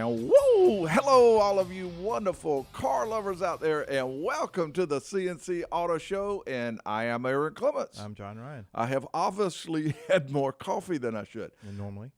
And whoa, hello, all of you wonderful car lovers out there, and welcome to the CNC Auto Show. And I am Aaron Clements. I'm John Ryan. I have obviously had more coffee than I should. Normally.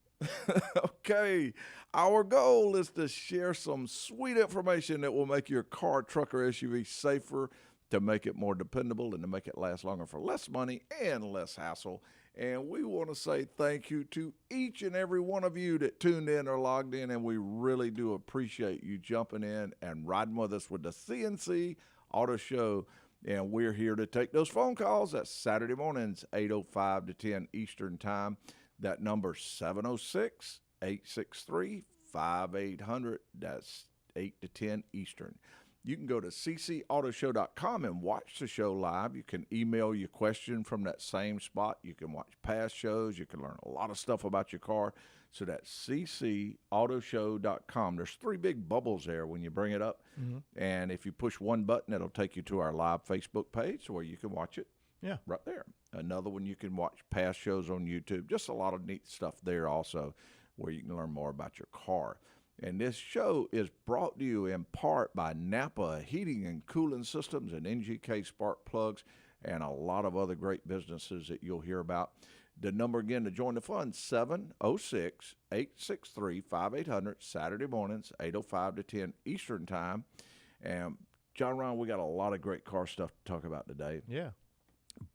Okay, our goal is to share some sweet information that will make your car, truck, or SUV safer, to make it more dependable, and to make it last longer for less money and less hassle. And we want to say thank you to each and every one of you that tuned in or logged in, and we really do appreciate you jumping in and riding with us with the CNC Auto Show. And we're here to take those phone calls. That's Saturday mornings, 8:05 to 10 Eastern Time. That number 706-863-5800. That's 8 to 10 Eastern. You can go to ccautoshow.com and watch the show live. You can email your question from that same spot. You can watch past shows. You can learn a lot of stuff about your car. So that's ccautoshow.com. There's three big bubbles there when you bring it up. Mm-hmm. And if you push one button, it'll take you to our live Facebook page where you can watch it. Yeah. Right there. Another one, you can watch past shows on YouTube. Just a lot of neat stuff there also where you can learn more about your car. And this show is brought to you in part by Napa Heating and Cooling Systems and NGK Spark Plugs and a lot of other great businesses that you'll hear about. The number again to join the fun, 706-863-5800, Saturday mornings, 8:05 to 10 Eastern Time. And John Ryan, we got a lot of great car stuff to talk about today. Yeah.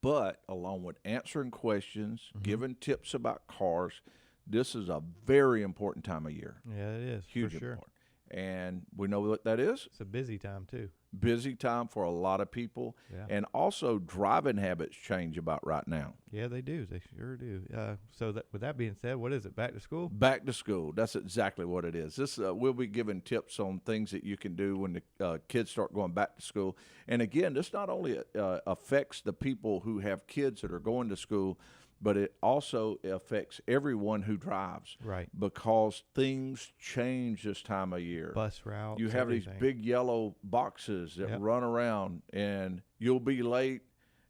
But along with answering questions, giving tips about cars, this is a very important time of year. Yeah, it is. Huge for sure. important. And we know what that is. It's a busy time, too. Busy time for a lot of people. Yeah. And also driving habits change about right now. Yeah, they do. They sure do. So with that being said, what is it, back to school? Back to school. That's exactly what it is. This we'll be giving tips on things that you can do when the kids start going back to school. And again, this not only affects the people who have kids that are going to school, but it also affects everyone who drives. Right. Because things change this time of year. Bus routes. You have everything. these big yellow boxes that run around, and you'll be late,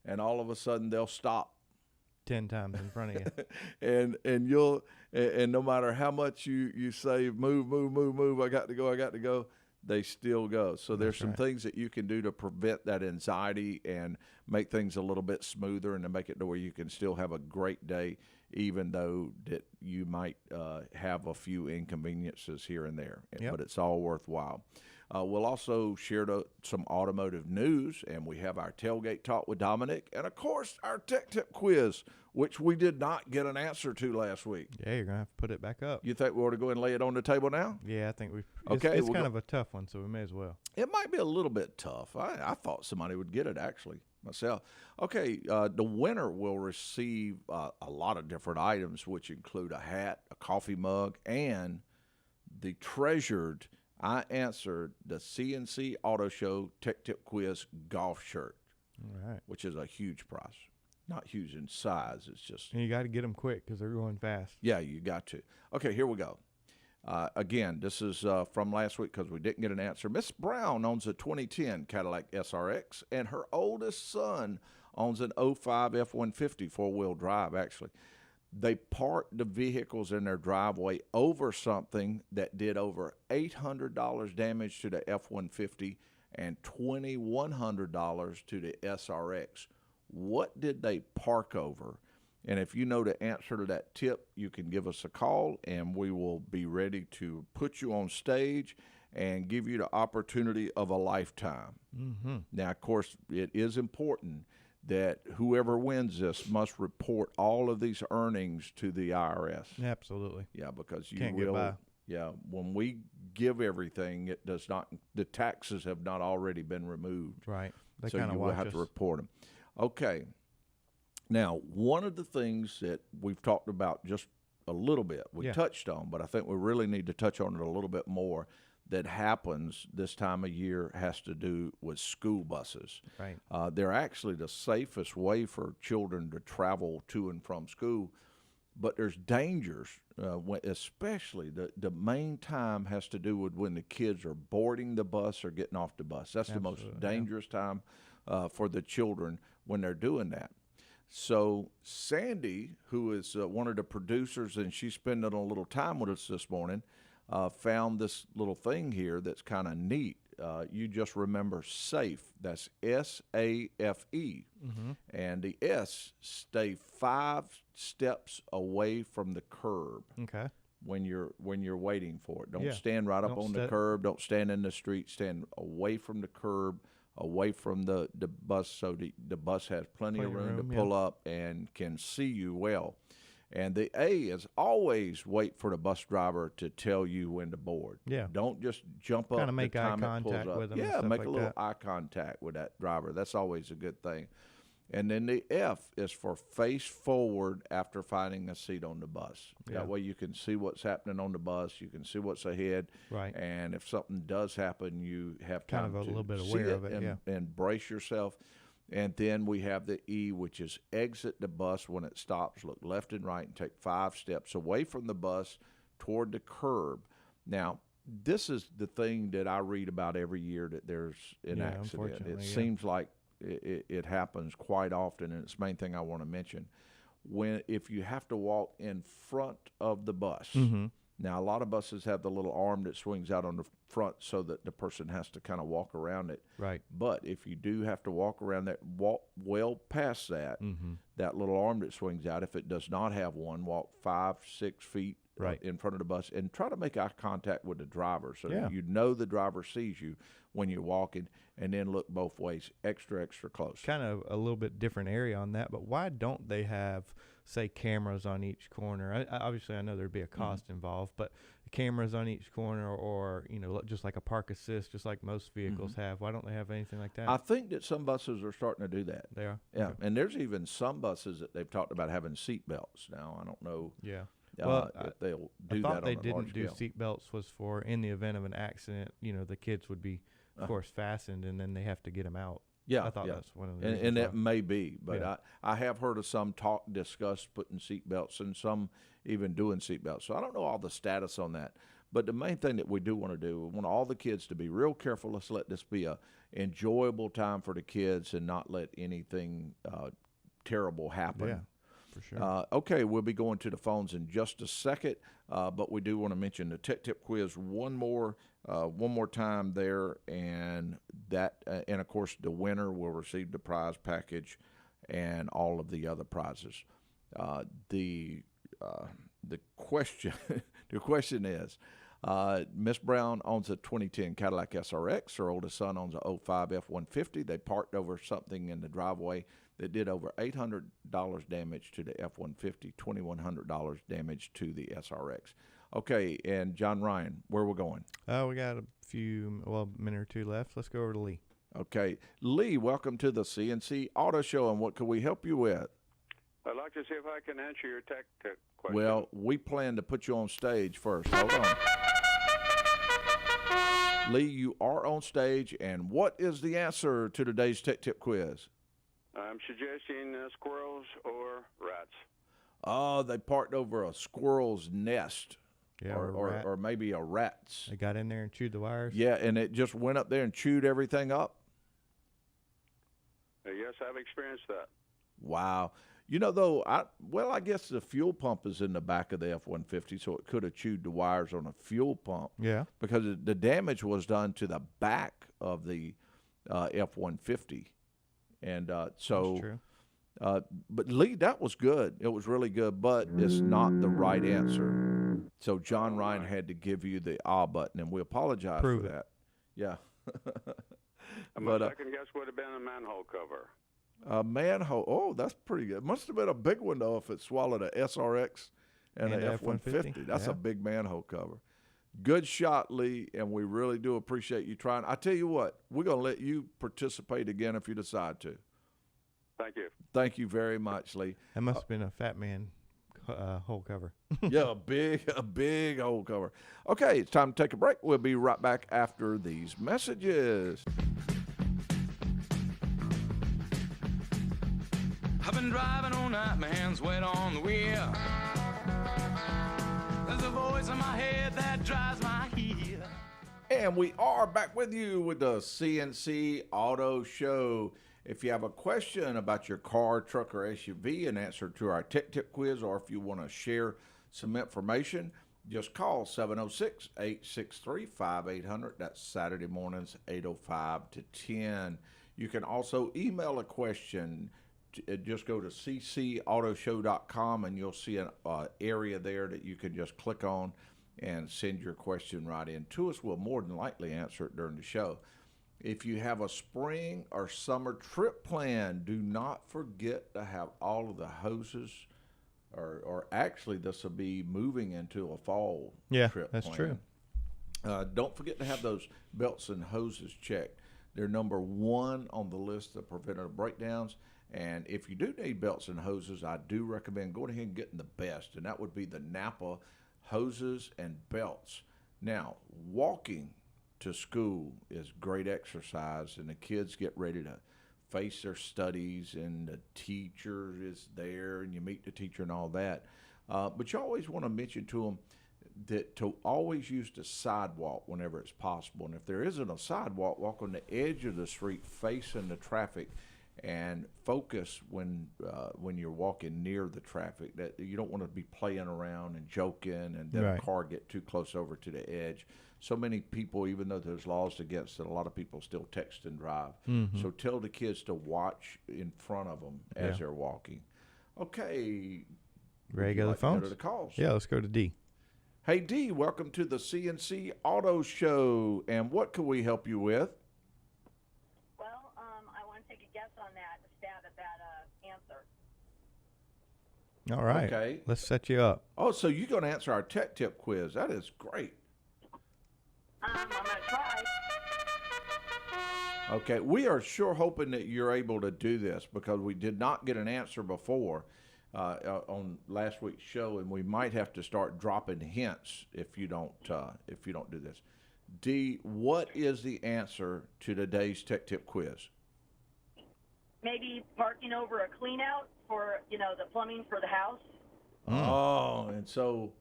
and all of a sudden they'll stop 10 times in front of you. and no matter how much you say, move, I got to go, they still go. So there's some things that you can do to prevent that anxiety and make things a little bit smoother, and to make it to where you can still have a great day, even though that you might have a few inconveniences here and there. Yep. But it's all worthwhile. We'll also share some automotive news, and we have our tailgate talk with Dominic, and of course our tech tip quiz, which we did not get an answer to last week. Yeah, you're gonna have to put it back up. You think we ought to go ahead and lay it on the table now? Yeah, I think Okay, It's kind of a tough one, so we may as well. It might be a little bit tough. I thought somebody would get it, actually, myself. Okay, the winner will receive a lot of different items, which include a hat, a coffee mug, and the treasured I answered the CNC Auto Show Tech Tip Quiz golf shirt, All right. which is a huge prize. Not huge in size. It's just. And you got to get them quick because they're going fast. Yeah, you got to. Okay, here we go. Again, this is from last week because we didn't get an answer. Miss Brown owns a 2010 Cadillac SRX, and her oldest son owns an 05 F-150 four-wheel drive, actually. They parked the vehicles in their driveway over something that did over $800 damage to the F-150 and $2,100 to the SRX. What did they park over? And if you know the answer to that tip, you can give us a call, and we will be ready to put you on stage and give you the opportunity of a lifetime. Mm-hmm. Now, of course, it is important that whoever wins this must report all of these earnings to the IRS. Absolutely. Yeah, because you Can't will. get by. Yeah, when we give everything, it does not. The taxes have not already been removed. Right. They So kind of you will watch have us. to report them. Okay. Now, one of the things that we've talked about just a little bit, we touched on, but I think we really need to touch on it a little bit more, that happens this time of year has to do with school buses. Right. They're actually the safest way for children to travel to and from school, but there's dangers, especially the main time has to do with when the kids are boarding the bus or getting off the bus. That's Absolutely, the most dangerous time for the children when they're doing that. So Sandy, who is one of the producers, and she's spending a little time with us this morning, found this little thing here that's kind of neat. You just remember SAFE. That's SAFE. And the S, stay 5 steps away from the curb. Okay. When you're waiting for it. Don't Yeah. stand right up Don't on the curb. Don't stand in the street. Stand away from the curb, away from the bus, so the bus has plenty of room to pull up and can see you well. And the A is always wait for the bus driver to tell you when to board. Yeah. Don't just jump up. Kind of make eye it pulls contact up. with them. Yeah, and make stuff a like little that. eye contact with that driver. That's always a good thing. And then the F is for face forward after finding a seat on the bus. Yeah. That way you can see what's happening on the bus. You can see what's ahead. Right. And if something does happen, you have Kind time of a to little bit see aware of it, and, yeah. and brace yourself. And then we have the E, which is exit the bus when it stops. Look left and right and take 5 steps away from the bus toward the curb. Now, this is the thing that I read about every year that there's an accident. It seems like it happens quite often, and it's the main thing I want to mention. If you have to walk in front of the bus, now a lot of buses have the little arm that swings out on the front so that the person has to kind of walk around it. Right. But if you do have to walk around that, walk well past that, that little arm that swings out. If it does not have one, walk 5, 6 feet in front of the bus and try to make eye contact with the driver so that you know the driver sees you when you're walking, and then look both ways, extra close. Kind of a little bit different area on that, but why don't they have, say, cameras on each corner? Obviously, I know there'd be a cost involved, but cameras on each corner, or just like a park assist, just like most vehicles have. Why don't they have anything like that? I think that some buses are starting to do that. They are. Yeah, Okay. and there's even some buses that they've talked about having seat belts. Now I don't know. Yeah. If they'll do I that thought on they a large didn't do scale. seat belts was for in the event of an accident. The kids would be, of course, fastened, and then they have to get them out. Yeah, I thought that's one of the and reasons that why. may be, but Yeah. I have heard of some discuss putting seat belts, and some even doing seat belts. So I don't know all the status on that. But the main thing that we do want to do, we want all the kids to be real careful. Let's let this be a enjoyable time for the kids and not let anything terrible happen. Yeah, for sure. Okay, we'll be going to the phones in just a second, but we do want to mention the Tech Tip quiz one more time there, and and of course the winner will receive the prize package and all of the other prizes. The question the question is, Miss Brown owns a 2010 Cadillac SRX. Her oldest son owns a 05 F-150. They parked over something in the driveway that did over $800 damage to the F-150, $2,100 damage to the SRX. Okay, and John Ryan, where we're going? We got a minute or two left. Let's go over to Lee. Okay, Lee, welcome to the CNC Auto Show, and what can we help you with? I'd like to see if I can answer your tech question. Well, we plan to put you on stage first. Hold on. Lee, you are on stage, and what is the answer to today's Tech Tip quiz? I'm suggesting squirrels or rats. Oh, they parked over a squirrel's nest. Yeah, or maybe a rat's. They got in there and chewed the wires. Yeah, and it just went up there and chewed everything up. Yes, I've experienced that. Wow. Though, I guess the fuel pump is in the back of the F-150, so it could have chewed the wires on a fuel pump. Yeah. Because the damage was done to the back of the F-150. And so, That's true. But Lee, that was good. It was really good, but it's not the right answer. So John Ryan had to give you the button, and we apologize Prove for it. that. Yeah. My second guess would have been a manhole cover. A manhole. Oh, that's pretty good. Must have been a big one, though, if it swallowed a SRX and an F-150. That's a big manhole cover. Good shot, Lee, and we really do appreciate you trying. I tell you what, we're going to let you participate again if you decide to. Thank you. Thank you very much, Lee. That must have been a fat man hole cover. Yeah, a big hole cover. Okay, it's time to take a break. We'll be right back after these messages. I've been driving all night, my hands wet on the wheel. There's a voice in my head that drives my heel. And we are back with you with the CNC Auto Show. If you have a question about your car, truck, or SUV, an answer to our Tech Tip quiz, or if you want to share some information, Just call 706-863-5800. That's Saturday mornings, 8:05 to 10. You can also email a question. Just go to ccautoshow.com, and you'll see an area there that you can just click on and send your question right in to us. We'll more than likely answer it during the show. If you have a spring or summer trip plan, do not forget to have all of the hoses, or actually this will be moving into a fall trip that's plan. true. Don't forget to have those belts and hoses checked. They're number one on the list of preventative breakdowns. And if you do need belts and hoses, I do recommend going ahead and getting the best, and that would be the Napa hoses and belts. Now, walking to school is great exercise, and the kids get ready to face their studies, and the teacher is there, and you meet the teacher and all that. But you always want to mention to them that to always use the sidewalk whenever it's possible. And if there isn't a sidewalk, walk on the edge of the street facing the traffic, and focus when you're walking near the traffic. That you don't want to be playing around and joking, and then a car get too close over to the edge. So many people, even though there's laws against it, a lot of people still text and drive. Mm-hmm. So tell the kids to watch in front of them as they're walking. Okay. Ready to go to the phones? Go to the calls. Yeah, let's go to D. Hey, D, welcome to the CNC Auto Show. And what can we help you with? Well, I want to take a guess on that, a stab at that answer. All right. Okay. Let's set you up. Oh, so you're going to answer our tech tip quiz. That is great. I'm going to try. Okay, we are sure hoping that you're able to do this, because we did not get an answer before on last week's show, and we might have to start dropping hints if you don't do this. D, what is the answer to today's tech tip quiz? Maybe parking over a clean out for, the plumbing for the house. Oh, and so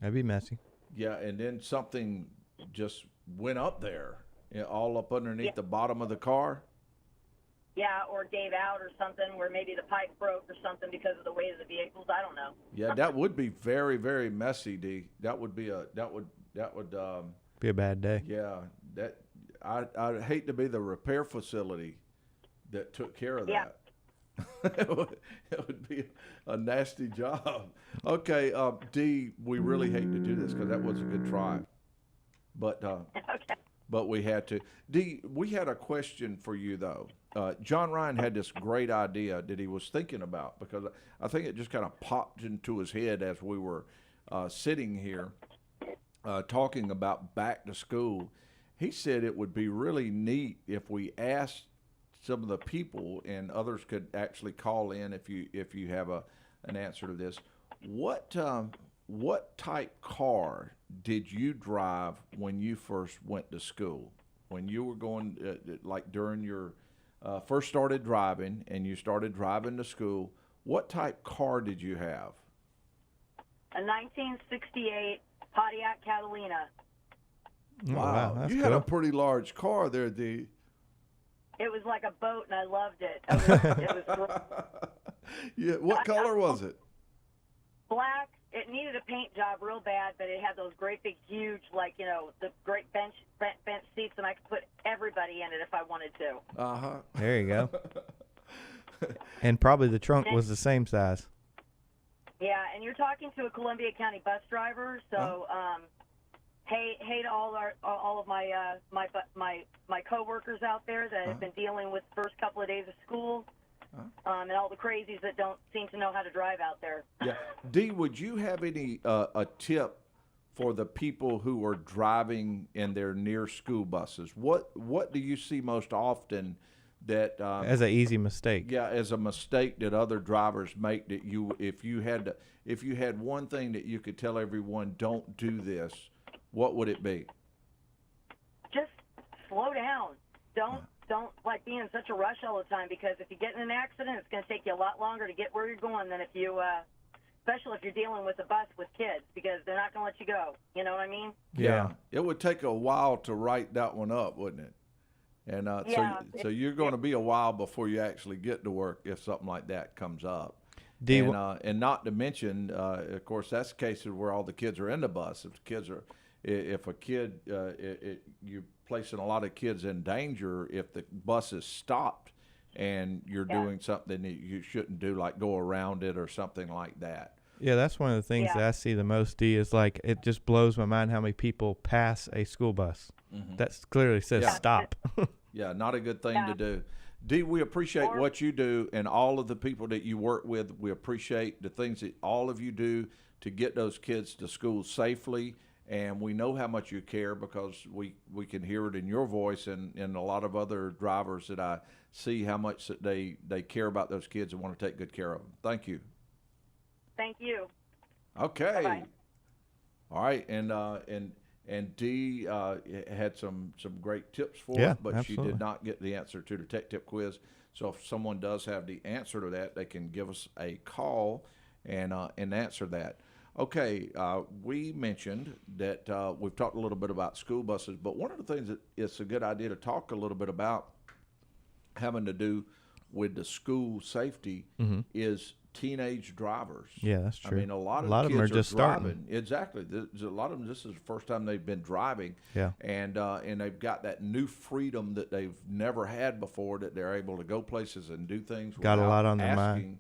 That'd be messy. yeah, and then something just went up there, all up underneath the bottom of the car. Yeah, or gave out or something, where maybe the pipe broke or something because of the weight of the vehicles. I don't know. Yeah, that would be very, very messy, D. That would be Be a bad day. yeah, that I'd hate to be the repair facility that took care of Yeah. that. It would be a nasty job. Okay, D, we really hate to do this because that was a good try, but Okay. but we had to. D, we had a question for you though. John Ryan had this great idea that he was thinking about, because I think it just kind of popped into his head as we were sitting here talking about back to school. He said it would be really neat if we asked some of the people, and others could actually call in if you have an answer to this. What type car did you drive when you first went to school? When you were going, like during your first started driving, and you started driving to school, what type car did you have? A 1968 Pontiac Catalina. Oh, wow, that's you cool. had a pretty large car there, D. It was like a boat, and I loved it. It was great. Yeah, what color was it? Black. It needed a paint job real bad, but it had those great big, huge, the great bench seats, and I could put everybody in it if I wanted to. Uh-huh. There you go. And probably the trunk was the same size. Yeah, and you're talking to a Columbia County bus driver, so hey to all of my coworkers out there that have been dealing with the first couple of days of school. And all the crazies that don't seem to know how to drive out there. Yeah, D, would you have any a tip for the people who are driving in their near school buses? What do you see most often that As an easy mistake. yeah, as a mistake that other drivers make, that if you had one thing that you could tell everyone, don't do this, what would it be? Just slow down. Don't be in such a rush all the time, because if you get in an accident, it's going to take you a lot longer to get where you're going than if you, especially if you're dealing with a bus with kids, because they're not going to let you go. You know what I mean? Yeah. It would take a while to write that one up, wouldn't it? And Yeah. so you're going to be a while before you actually get to work if something like that comes up. And not to mention, of course, that's cases where all the kids are in the bus. If a kid, you're placing a lot of kids in danger if the bus is stopped and you're doing something that you shouldn't do, like go around it or something like that. Yeah, that's one of the things that I see the most, D, is like it just blows my mind how many people pass a school bus. That clearly says stop. Yeah, not a good thing to do. D, we appreciate what you do and all of the people that you work with. We appreciate the things that all of you do to get those kids to school safely. And we know how much you care because we can hear it in your voice and a lot of other drivers that I see how much that they care about those kids and want to take good care of them. Thank you. Thank you. Okay. Bye-bye. All right, and Dee had some great tips for us, but absolutely. she did not get the answer to the tech tip quiz. So if someone does have the answer to that, they can give us a call and answer that. Okay, we mentioned that we've talked a little bit about school buses, but one of the things that it's a good idea to talk a little bit about having to do with the school safety is teenage drivers. Yeah, that's true. I mean, a lot of them kids are just driving. starting. Exactly. There's a lot of them. This is the first time they've been driving. Yeah. And they've got that new freedom that they've never had before, that they're able to go places and do things Got a without lot on their mind. asking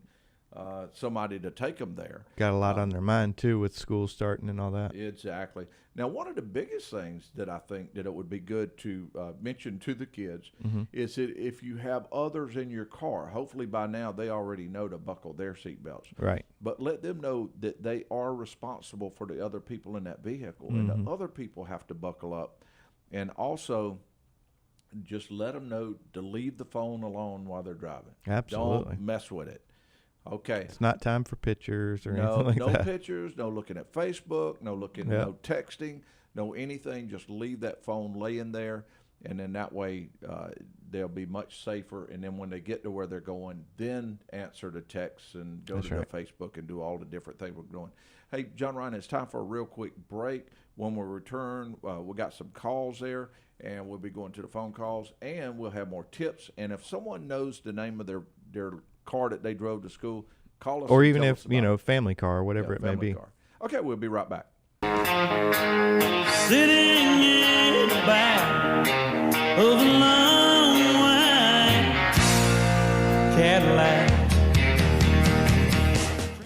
somebody to take them there. Got a lot on their mind too with school starting and all that. Exactly. Now, one of the biggest things that I think that it would be good to mention to the kids is that if you have others in your car, hopefully by now they already know to buckle their seatbelts. Right. But let them know that they are responsible for the other people in that vehicle, and the other people have to buckle up. And also, just let them know to leave the phone alone while they're driving. Absolutely. Don't mess with it. Okay. It's not time for pictures or anything like that. No pictures, no looking at Facebook, no texting, no anything. Just leave that phone laying there, and then that way they'll be much safer. And then when they get to where they're going, then answer the texts and go to their Facebook and do all the different things we're doing. Hey, John Ryan, it's time for a real quick break. When we return, we got some calls there, and we'll be going to the phone calls, and we'll have more tips. And if someone knows the name of their car that they drove to school, call us. Or even if, family car or whatever it may be. Car. Okay, we'll be right back. Sitting in the back of a long white Cadillac.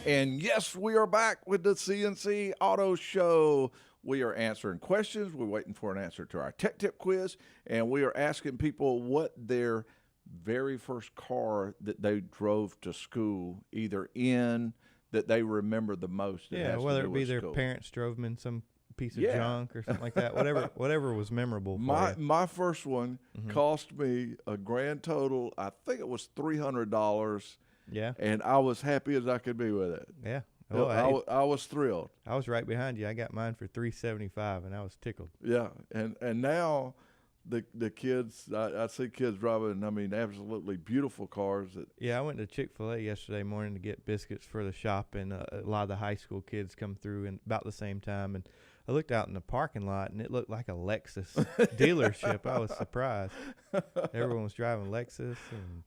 And yes, we are back with the CNC Auto Show. We are answering questions. We're waiting for an answer to our tech tip quiz, and we are asking people what their very first car that they drove to school, either in, that they remember the most. Yeah, whether it be their parents drove them in some piece of junk or something like that. Whatever was memorable. My first one cost me a grand total, I think it was $300. Yeah. And I was happy as I could be with it. Yeah. Oh, I was thrilled. I was right behind you. I got mine for $375, and I was tickled. Yeah, and now the kids, I see kids driving, absolutely beautiful cars. I went to Chick-fil-A yesterday morning to get biscuits for the shop, and a lot of the high school kids come through and about the same time. And I looked out in the parking lot, and it looked like a Lexus dealership. I was surprised. Everyone was driving Lexus.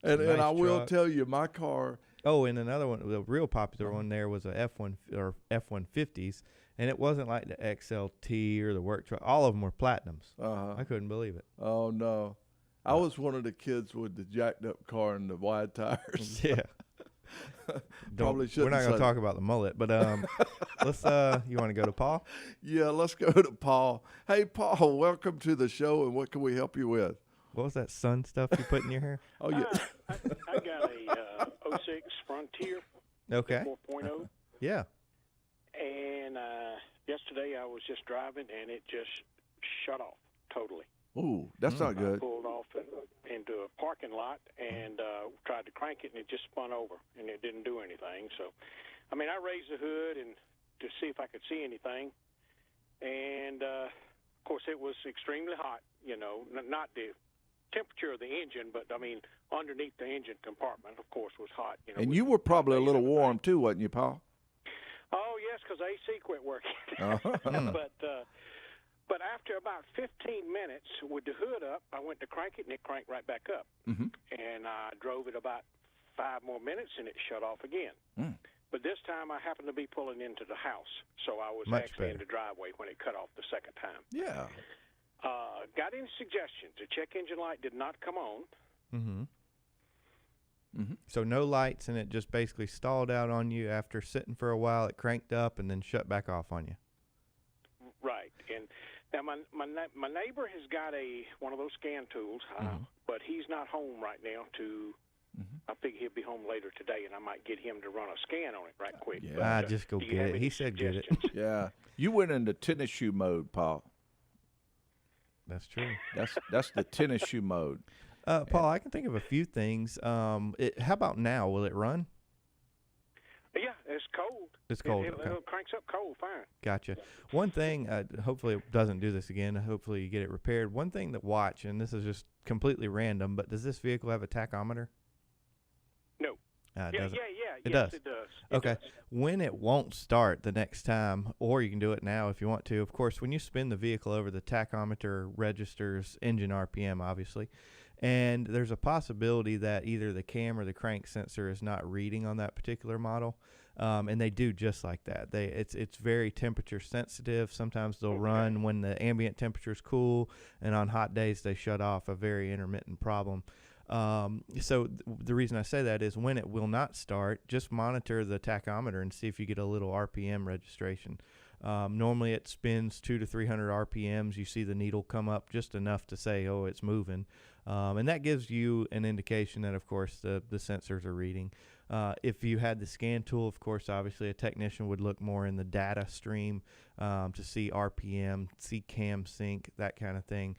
And nice I will tell you, my car. Oh, and another one, the real popular one there was a F-150s, and it wasn't like the XLT or the work truck. All of them were Platinums. I couldn't believe it. Oh, no. I was one of the kids with the jacked up car and the wide tires. Yeah. Probably shouldn't. We're not going to talk about the mullet, but let's. You want to go to Paul? Yeah, let's go to Paul. Hey, Paul, welcome to the show, and what can we help you with? What was that sun stuff you put in your hair? Oh, yeah. I got a 06 Frontier. Okay. 4.0. Yeah. And yesterday I was just driving, and it just shut off totally. Ooh, that's not good. I pulled off into a parking lot and tried to crank it, and it just spun over, and it didn't do anything. So, I raised the hood and to see if I could see anything. And, of course, it was extremely hot, not the temperature of the engine, but, underneath the engine compartment, of course, was hot. And you were probably a little warm, too, wasn't you, Paul? Oh, yes, because AC quit working. But after about 15 minutes with the hood up, I went to crank it, and it cranked right back up. And I drove it about 5 more minutes, and it shut off again. But this time I happened to be pulling into the house, so I was Much actually in better. the driveway when it cut off the second time. Yeah. Got any suggestions? The check engine light did not come on. Mm-hmm. Mm-hmm. So no lights, and it just basically stalled out on you after sitting for a while. It cranked up and then shut back off on you. Right. And now my neighbor has got one of those scan tools, but he's not home right now to. I think he'll be home later today, and I might get him to run a scan on it right quick. Yeah. But, Just go do you get have it. any He said get it. suggestions? Yeah. You went into tennis shoe mode, Paul. That's true. That's the tennis shoe mode. Paul, I can think of a few things. How about now? Will it run? Yeah, it's cold. It's cold. It Okay. cranks up cold fine. Gotcha. One thing, hopefully it doesn't do this again. Hopefully you get it repaired. One thing that watch, and this is just completely random, but does this vehicle have a tachometer? No. It Yeah, doesn't. It It yes, does. It does. Okay. It does. When it won't start the next time, or you can do it now if you want to. Of course, when you spin the vehicle over, the tachometer registers engine RPM, obviously. And there's a possibility that either the cam or the crank sensor is not reading on that particular model. And they do just like that. It's very temperature sensitive. Sometimes they'll run when the ambient temperature is cool, and on hot days they shut off, a very intermittent problem. So the reason I say that is when it will not start, just monitor the tachometer and see if you get a little RPM registration. Normally it spins 200 to 300 RPMs. You see the needle come up just enough to say, oh, it's moving. And that gives you an indication that, of course, the sensors are reading. If you had the scan tool, of course, obviously a technician would look more in the data stream to see RPM, see cam sync, that kind of thing.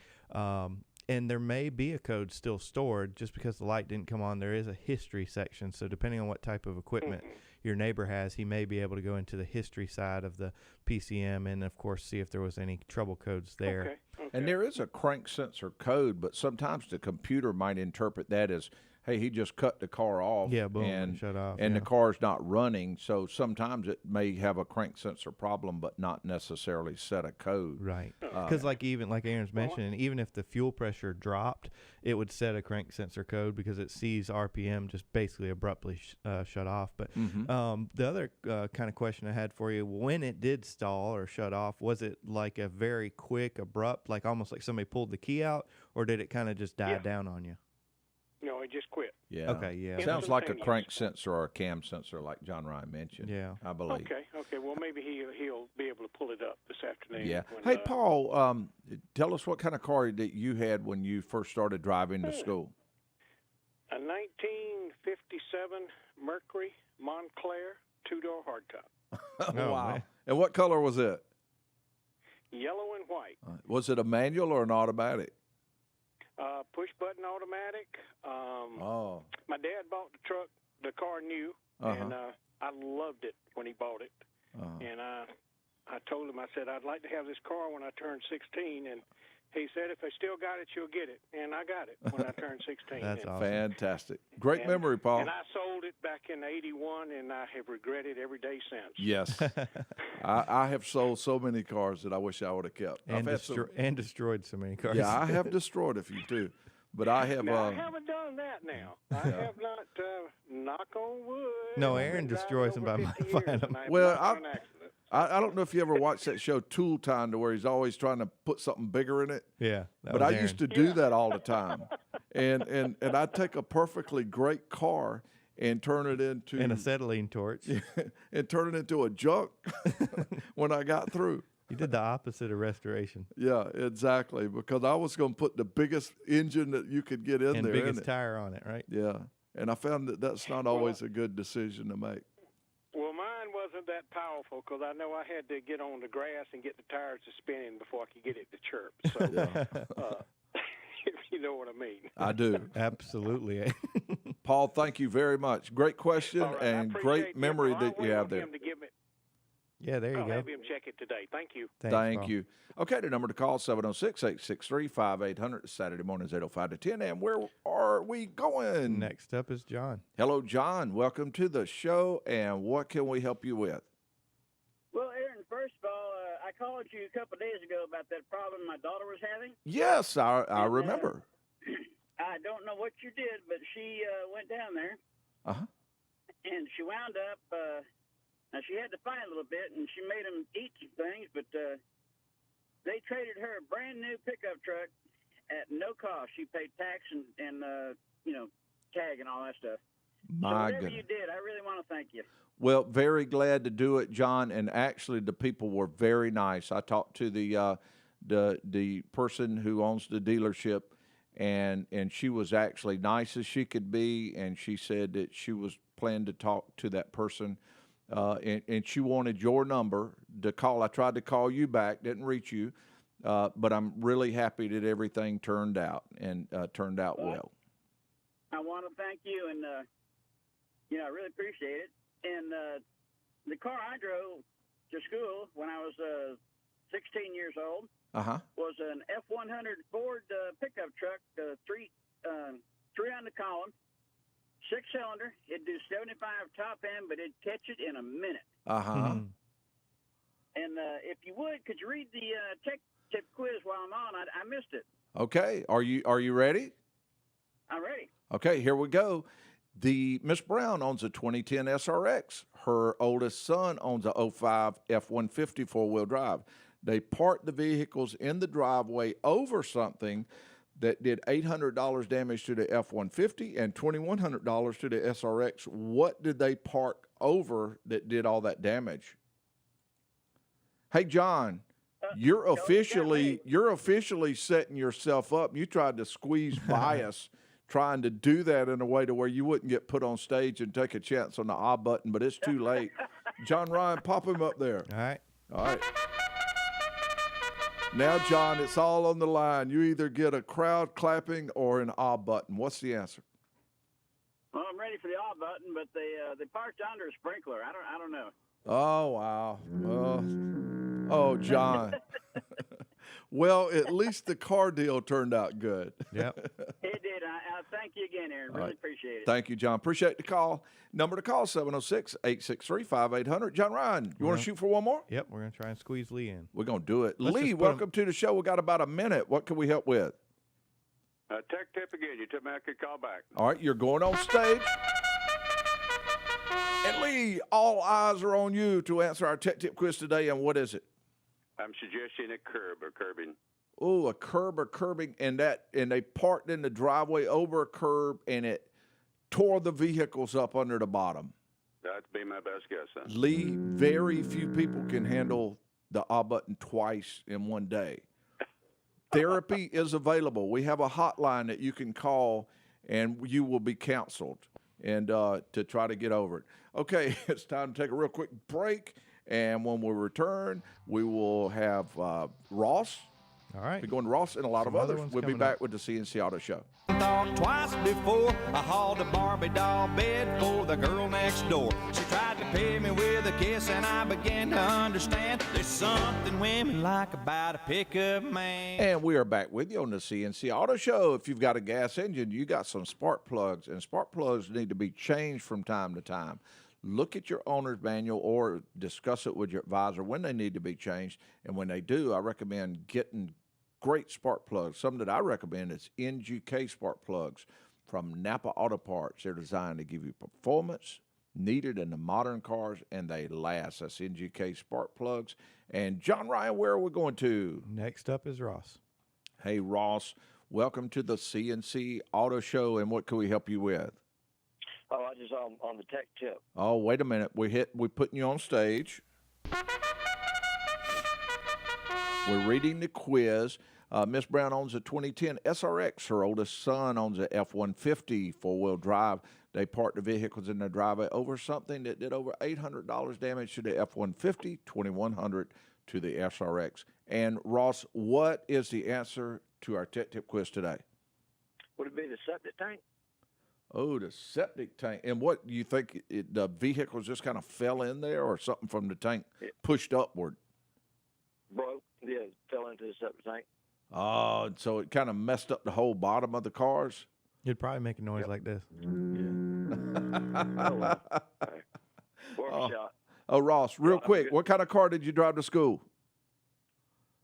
And there may be a code still stored just because the light didn't come on. There is a history section. So depending on what type of equipment your neighbor has, he may be able to go into the history side of the PCM and, of course, see if there was any trouble codes there. Okay. And there is a crank sensor code, but sometimes the computer might interpret that as, hey, he just cut the car off. Yeah, boom, and shut off. And yeah. the car's not running. So sometimes it may have a crank sensor problem, but not necessarily set a code. Right. Because like Aaron's mentioning, even if the fuel pressure dropped, it would set a crank sensor code because it sees RPM just basically abruptly shut off. But the other kind of question I had for you, when it did stall or shut off, was it like a very quick, abrupt, like almost like somebody pulled the key out, or did it kind of just die down on you? No, it just quit. Yeah. Okay, yeah. Sounds like a Instantaneous. crank sensor or a cam sensor, like John Ryan mentioned. Yeah. I believe. Okay. Well, maybe he'll be able to pull it up this afternoon. Yeah. when, Hey, Paul, tell us what kind of car that you had when you first started driving to school. A 1957 Mercury Montclair two-door hardtop, Oh, Wow. man. And what color was it? yellow and white, Was it a manual or an automatic? push-button automatic. Oh. My dad bought the car new, and I loved it when he bought it. And I told him, I said, I'd like to have this car when I turn 16, and he said, if I still got it, you'll get it. And I got it when I turned 16. That's and, awesome. Fantastic. Great and- memory, Paul. And I sold it back in '81, and I have regretted every day since. Yes. I have sold so many cars that I wish I would have kept. And, I've had some- destroyed so many cars. yeah, I have destroyed a few too. But I have. Now, I haven't done that now. I have not, knock on wood. No, I've Aaron been destroys driving them over by 50 years, buying them. and I have Well, not had an accident. I don't know if you ever watched that show Tool Time, to where he's always trying to put something bigger in it. Yeah. But I used to do that all the time, and I'd take a perfectly great car and turn it into And acetylene torch. and turn it into a junk when I got through. You did the opposite of restoration. Yeah, exactly. Because I was going to put the biggest engine that you could get in And there. biggest in it. tire on it, right? Yeah, and I found that that's not always a good decision to make. Well, mine wasn't that powerful because I know I had to get on the grass and get the tires to spinning before I could get it to chirp. So, if you know what I mean. I do. Absolutely. Paul, thank you very much. Great question All right, I and appreciate great it. memory I'll that you wait have on there. him to give me, Yeah, there you I'll go. have him check it today. Thank you. Thanks, Thank Paul. you. Okay, the number to call, 706-863-5800. Saturday mornings, 8:05 to 10. And where are we going? Next up is John. Hello, John. Welcome to the show. And what can we help you with? Well, Aaron, first of all, I called you a couple of days ago about that problem my daughter was having. Yes, I remember. I don't know what you did, but she went down there, Uh-huh. and she wound up Now, she had to fight a little bit, and she made them eat some things, but they traded her a brand-new pickup truck at no cost. She paid tax and tag and all that stuff. So My whatever goodness. you did, I really want to thank you. Well, very glad to do it, John. And actually, the people were very nice. I talked to the person who owns the dealership, and she was actually nice as she could be. And she said that she was planning to talk to that person, and she wanted your number to call. I tried to call you back, didn't reach you, but I'm really happy that everything turned out well. I want to thank you, and I really appreciate it. And the car I drove to school when I was 16 years old was an F-100 Ford pickup truck, three on the column, 6-cylinder. It'd do 75 top end, but it'd catch it in a minute. And if you would, could you read the tech tip quiz while I'm on? I missed it. Okay. Are you ready? I'm ready. Okay, here we go. The Miss Brown owns a 2010 SRX. Her oldest son owns a 05 F-150 four-wheel drive. They parked the vehicles in the driveway over something that did $800 damage to the F-150 and $2,100 to the SRX. What did they park over that did all that damage? Hey, John, you're officially setting yourself up. You tried to squeeze by us, trying to do that in a way to where you wouldn't get put on stage and take a chance on the I button, but it's too late. John Ryan, pop him up there. All right. All right. Now, John, it's all on the line. You either get a crowd clapping or an ah button. What's the answer? Well, I'm ready for the off button, but they parked under a sprinkler. I don't know. Oh, wow. Oh, John. Well, at least the car deal turned out good. Yep. It did. I thank you again, Aaron. Really appreciate it. Thank you, John. Appreciate the call. Number to call, 706-863-5800. John Ryan, you want to shoot for one more? Yep, we're going to try and squeeze Lee in. We're going to do it. Let's Lee, just put welcome to the show. We got about a minute. What can we help with? Tech tip again. You told me I could call back. All right, you're going on stage. And Lee, all eyes are on you to answer our tech tip quiz today. And what is it? I'm suggesting a curb or curbing. Oh, a curb or curbing, and they parked in the driveway over a curb, and it tore the vehicles up under the bottom. That'd be my best guess, then. Lee, very few people can handle the ah button twice in one day. Therapy is available. We have a hotline that you can call, and you will be counseled and to try to get over it. Okay, it's time to take a real quick break, and when we return, we will have Ross. All right. We're going to Ross and a lot Some of other others. ones We'll be coming back up. with the CNC Auto Show. Thought twice before I hauled a Barbie doll bed for the girl next door. She tried to pay me with a kiss, and I began to understand there's something women like about a pickup man. And we are back with you on the CNC Auto Show. If you've got a gas engine, you got some spark plugs, and spark plugs need to be changed from time to time. Look at your owner's manual or discuss it with your advisor when they need to be changed. And when they do, I recommend getting great spark plugs. Some that I recommend is NGK spark plugs from Napa Auto Parts. They're designed to give you performance needed in the modern cars, and they last. That's NGK spark plugs. And John Ryan, where are we going to? Next up is Ross. Hey, Ross, welcome to the CNC Auto Show, and what can we help you with? Oh, I just on the tech tip. Oh, wait a minute. We're putting you on stage. We're reading the quiz. Miss Brown owns a 2010 SRX. Her oldest son owns a F-150 four-wheel drive. They parked the vehicles in their driveway over something that did over $800 damage to the F-150, $2,100 to the SRX. And, Ross, what is the answer to our tech tip quiz today? Would it be the septic tank? Oh, the septic tank. And what, you think the vehicles just kind of fell in there, or something from the tank pushed upward? Broke. Yeah, it fell into the septic tank. Oh, so it kind of messed up the whole bottom of the cars? You'd probably make a noise like this. Oh, well. Worth a shot. Oh, Ross, real quick, what kind of car did you drive to school?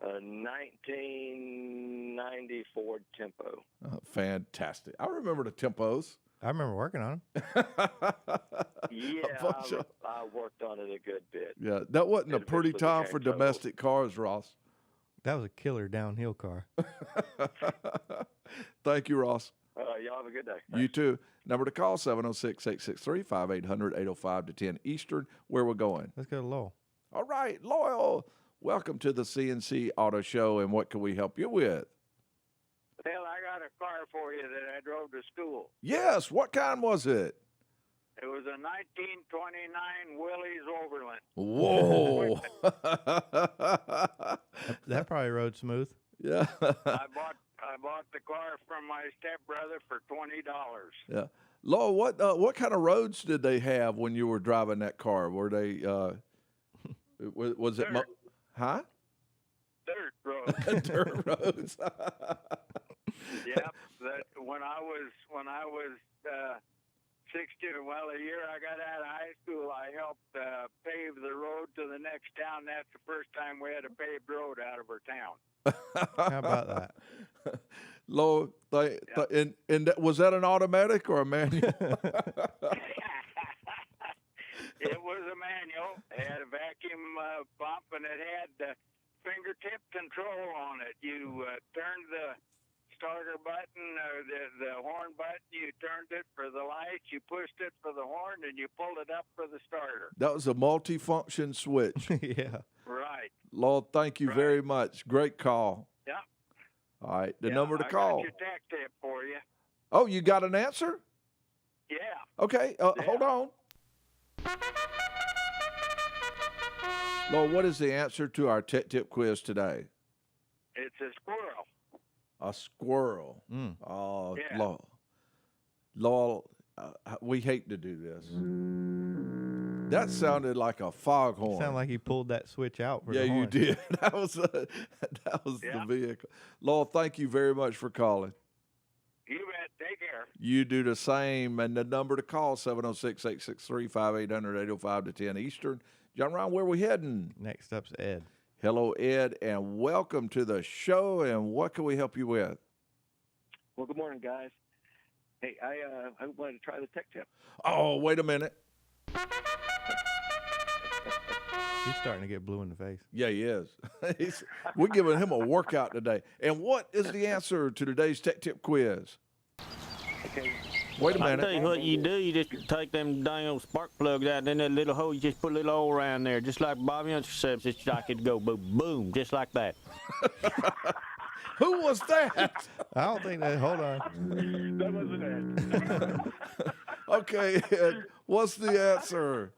1990 Ford Tempo. Fantastic. I remember the Tempos. I remember working on them. Yeah, I worked on it a good bit. Yeah, that wasn't a It pretty eventually time became for totaled. domestic cars, Ross. That was a killer downhill car. Thank you, Ross. Y'all have a good day. You too. Number to call, 706-863-5800, 805 to 10 Eastern. Where we're going. Let's go to Lowell. All right, Loyal, welcome to the CNC Auto Show, and what can we help you with? Well, I got a car for you that I drove to school. Yes, what kind was it? It was a 1929 Willys Overland. Whoa. That probably rode smooth. Yeah. I bought the car from my stepbrother for $20. Yeah. Loyal, what kind of roads did they have when you were driving that car? Were they, was it, Dirt. huh? Dirt road. Dirt roads. Yep. That when I was 16, well, the year I got out of high school, I helped pave the road to the next town. That's the first time we had a paved road out of our town. How about that? Lord, and was that an automatic or a manual? It was a manual. It had a vacuum pump, and it had fingertip control on it. You turned the starter button, or the horn button, you turned it for the lights, you pushed it for the horn, and you pulled it up for the starter. That was a multi-function switch. Yeah. Right. Lord, thank you very much. Great call. Yeah. All right, the number to I call. got your tech tip for you. Oh, you got an answer? Yeah. Okay, hold on. Lord, what is the answer to our tech tip quiz today? It's a squirrel. A squirrel. Mm. Oh, Yeah. Lord, we hate to do this. That sounded like a foghorn. Sound like he pulled that switch out for yeah, the horn. you did. That was the vehicle. Lord, thank you very much for calling. You bet. Take care. You do the same. And the number to call, 706-863-5800, 805 to 10 Eastern. John Ryan, where we heading? Next up's Ed. Hello, Ed, and welcome to the show. And what can we help you with? Well, good morning, guys. Hey, I wanted to try the tech tip. Oh, wait a minute. He's starting to get blue in the face. Yeah, he is. We're giving him a workout today. And what is the answer to today's tech tip quiz? Okay. Wait a I minute. tell you what you do, you just take them dang old spark plugs out, and in that little hole, you just put a little oil around there, just like Bobby Unser says, it's like it'd go boom, boom, just like that. Who was that? I don't think that. Hold on. That wasn't it. Okay, Ed, what's the answer?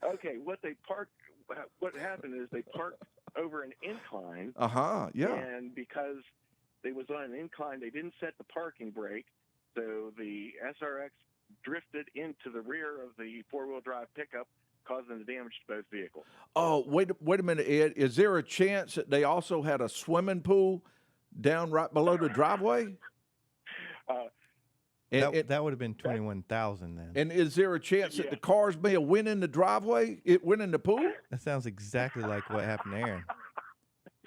Okay, what happened is they parked over an incline. Yeah. And because they was on an incline, they didn't set the parking brake, so the SRX drifted into the rear of the four-wheel drive pickup, causing the damage to both vehicles. Oh, wait a minute, Ed. Is there a chance that they also had a swimming pool down right below the driveway? That would have been 21,000 then. And is there a chance that the cars may have went in the driveway? It went in the pool? That sounds exactly like what happened to Aaron.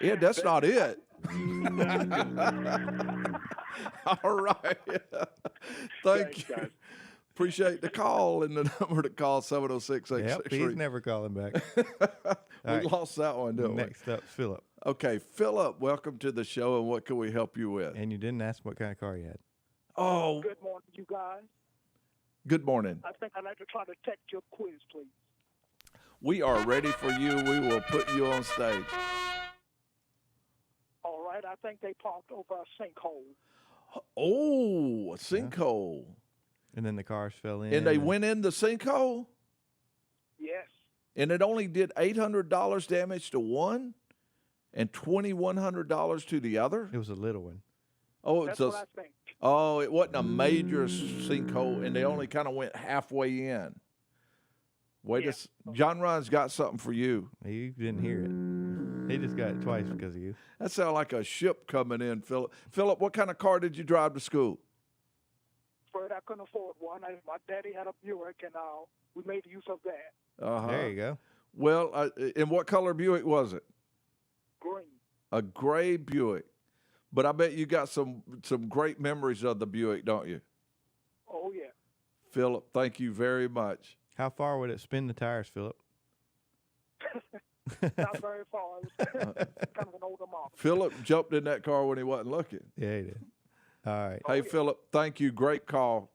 Ed, that's not it. All right. Thank you. Appreciate the call, and the number to call, 706-863. Yep, he's never calling back. We lost that one, didn't we? Next up, Philip. Okay, Philip, welcome to the show, and what can we help you with? And you didn't ask what kind of car you had. Oh, Good morning, you guys. good morning. I think I'd like to try to tech your quiz, please. We are ready for you. We will put you on stage. All right, I think they parked over a sinkhole. Oh, a sinkhole. And then the cars fell in. And they went in the sinkhole? Yes. And it only did $800 damage to one and $2,100 to the other? It was a little one. Oh, That's what I think. Oh, it wasn't a major sinkhole, and they only kind of went halfway in. John Ryan's got something for you. You didn't hear it. He just got it twice because of you. That sounds like a ship coming in, Philip. Philip, what kind of car did you drive to school? But I couldn't afford one. My daddy had a Buick, and we made use of that. Uh-huh. There you go. Well, and what color Buick was it? Green. A gray Buick. But I bet you got some great memories of the Buick, don't you? Oh, yeah. Philip, thank you very much. How far would it spin the tires, Philip? Not very far. It was kind of an older model. Philip jumped in that car when he wasn't looking. Yeah, he did. All right. Hey, Philip, thank you. Great call.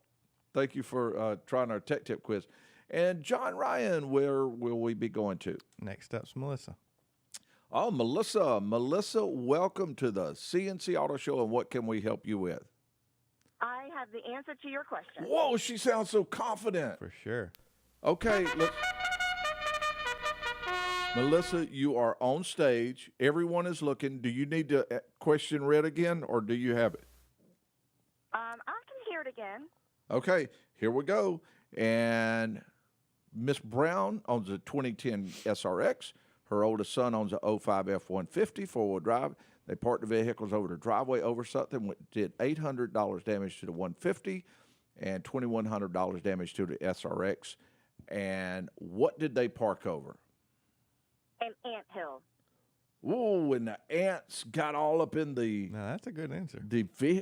Thank you for trying our tech tip quiz. And John Ryan, where will we be going to? Next up's Melissa. Oh, Melissa. Melissa, welcome to the CNC Auto Show, and what can we help you with? I have the answer to your question. Whoa, she sounds so confident. For sure. Okay, Melissa, you are on stage. Everyone is looking. Do you need the question read again, or do you have it? I can hear it again. Okay, here we go. And Miss Brown owns a 2010 SRX. Her oldest son owns a 05 F-150 four-wheel drive. They parked the vehicles over the driveway over something, did $800 damage to the 150 and $2,100 damage to the SRX. And what did they park over? An anthill. Ooh, and the ants got all up in the... Now, that's a good answer.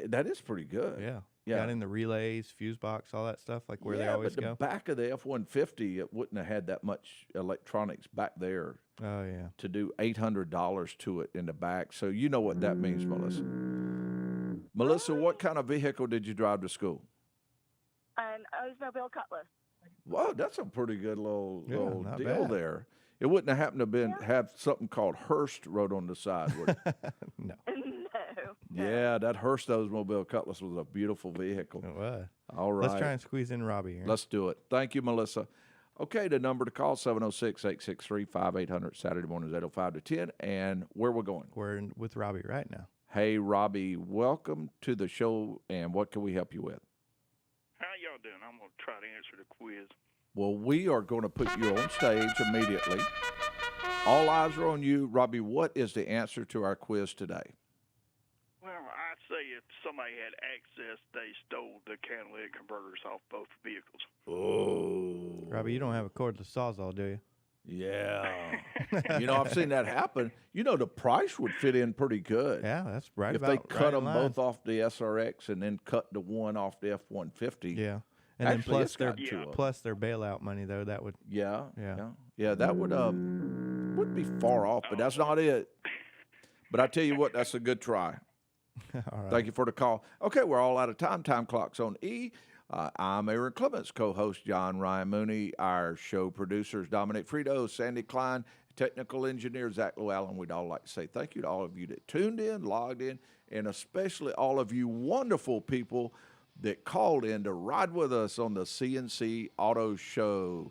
That is pretty good. Yeah. Yeah. Got in the relays, fuse box, all that stuff, like where they always but the go. back of the F-150, it wouldn't have had that much electronics back there. Oh, yeah. To do $800 to it in the back. So you know what that means, Melissa. Melissa, what kind of vehicle did you drive to school? An Oldsmobile Cutlass. Wow, that's a pretty good little not deal bad. there. It wouldn't have happened to have something called Hearst wrote on the side, would it? No. No. Yeah, that Hearst Oldsmobile Cutlass was a beautiful vehicle. It was. All right. Let's try and squeeze in Robbie here. Let's do it. Thank you, Melissa. Okay, the number to call, 706-863-5800, Saturday mornings, 8:05 to 10. And where we're going? We're with Robbie right now. Hey, Robbie, welcome to the show, and what can we help you with? How y'all doing? I'm going to try to answer the quiz. Well, we are going to put you on stage immediately. All eyes are on you. Robbie, what is the answer to our quiz today? Well, I'd say if somebody had access, they stole the catalytic converters off both vehicles. Oh. Robbie, you don't have a cordless sawzall, do you? Yeah. I've seen that happen. The price would fit in pretty good. Yeah, that's right. If they cut them both off the SRX and then cut the one off the F-150. Yeah. And Actually, then plus their bailout money, though, that would. Yeah, that would be far off, but that's not it. But I tell you what, that's a good try. All right. Thank you for the call. Okay, we're all out of time. Time clock's on E. I'm Aaron Clements, co-host John Ryan Mooney. Our show producers, Dominic Frito, Sandy Klein, technical engineer, Zach Llewellyn. We'd all like to say thank you to all of you that tuned in, logged in, and especially all of you wonderful people that called in to ride with us on the CNC Auto Show.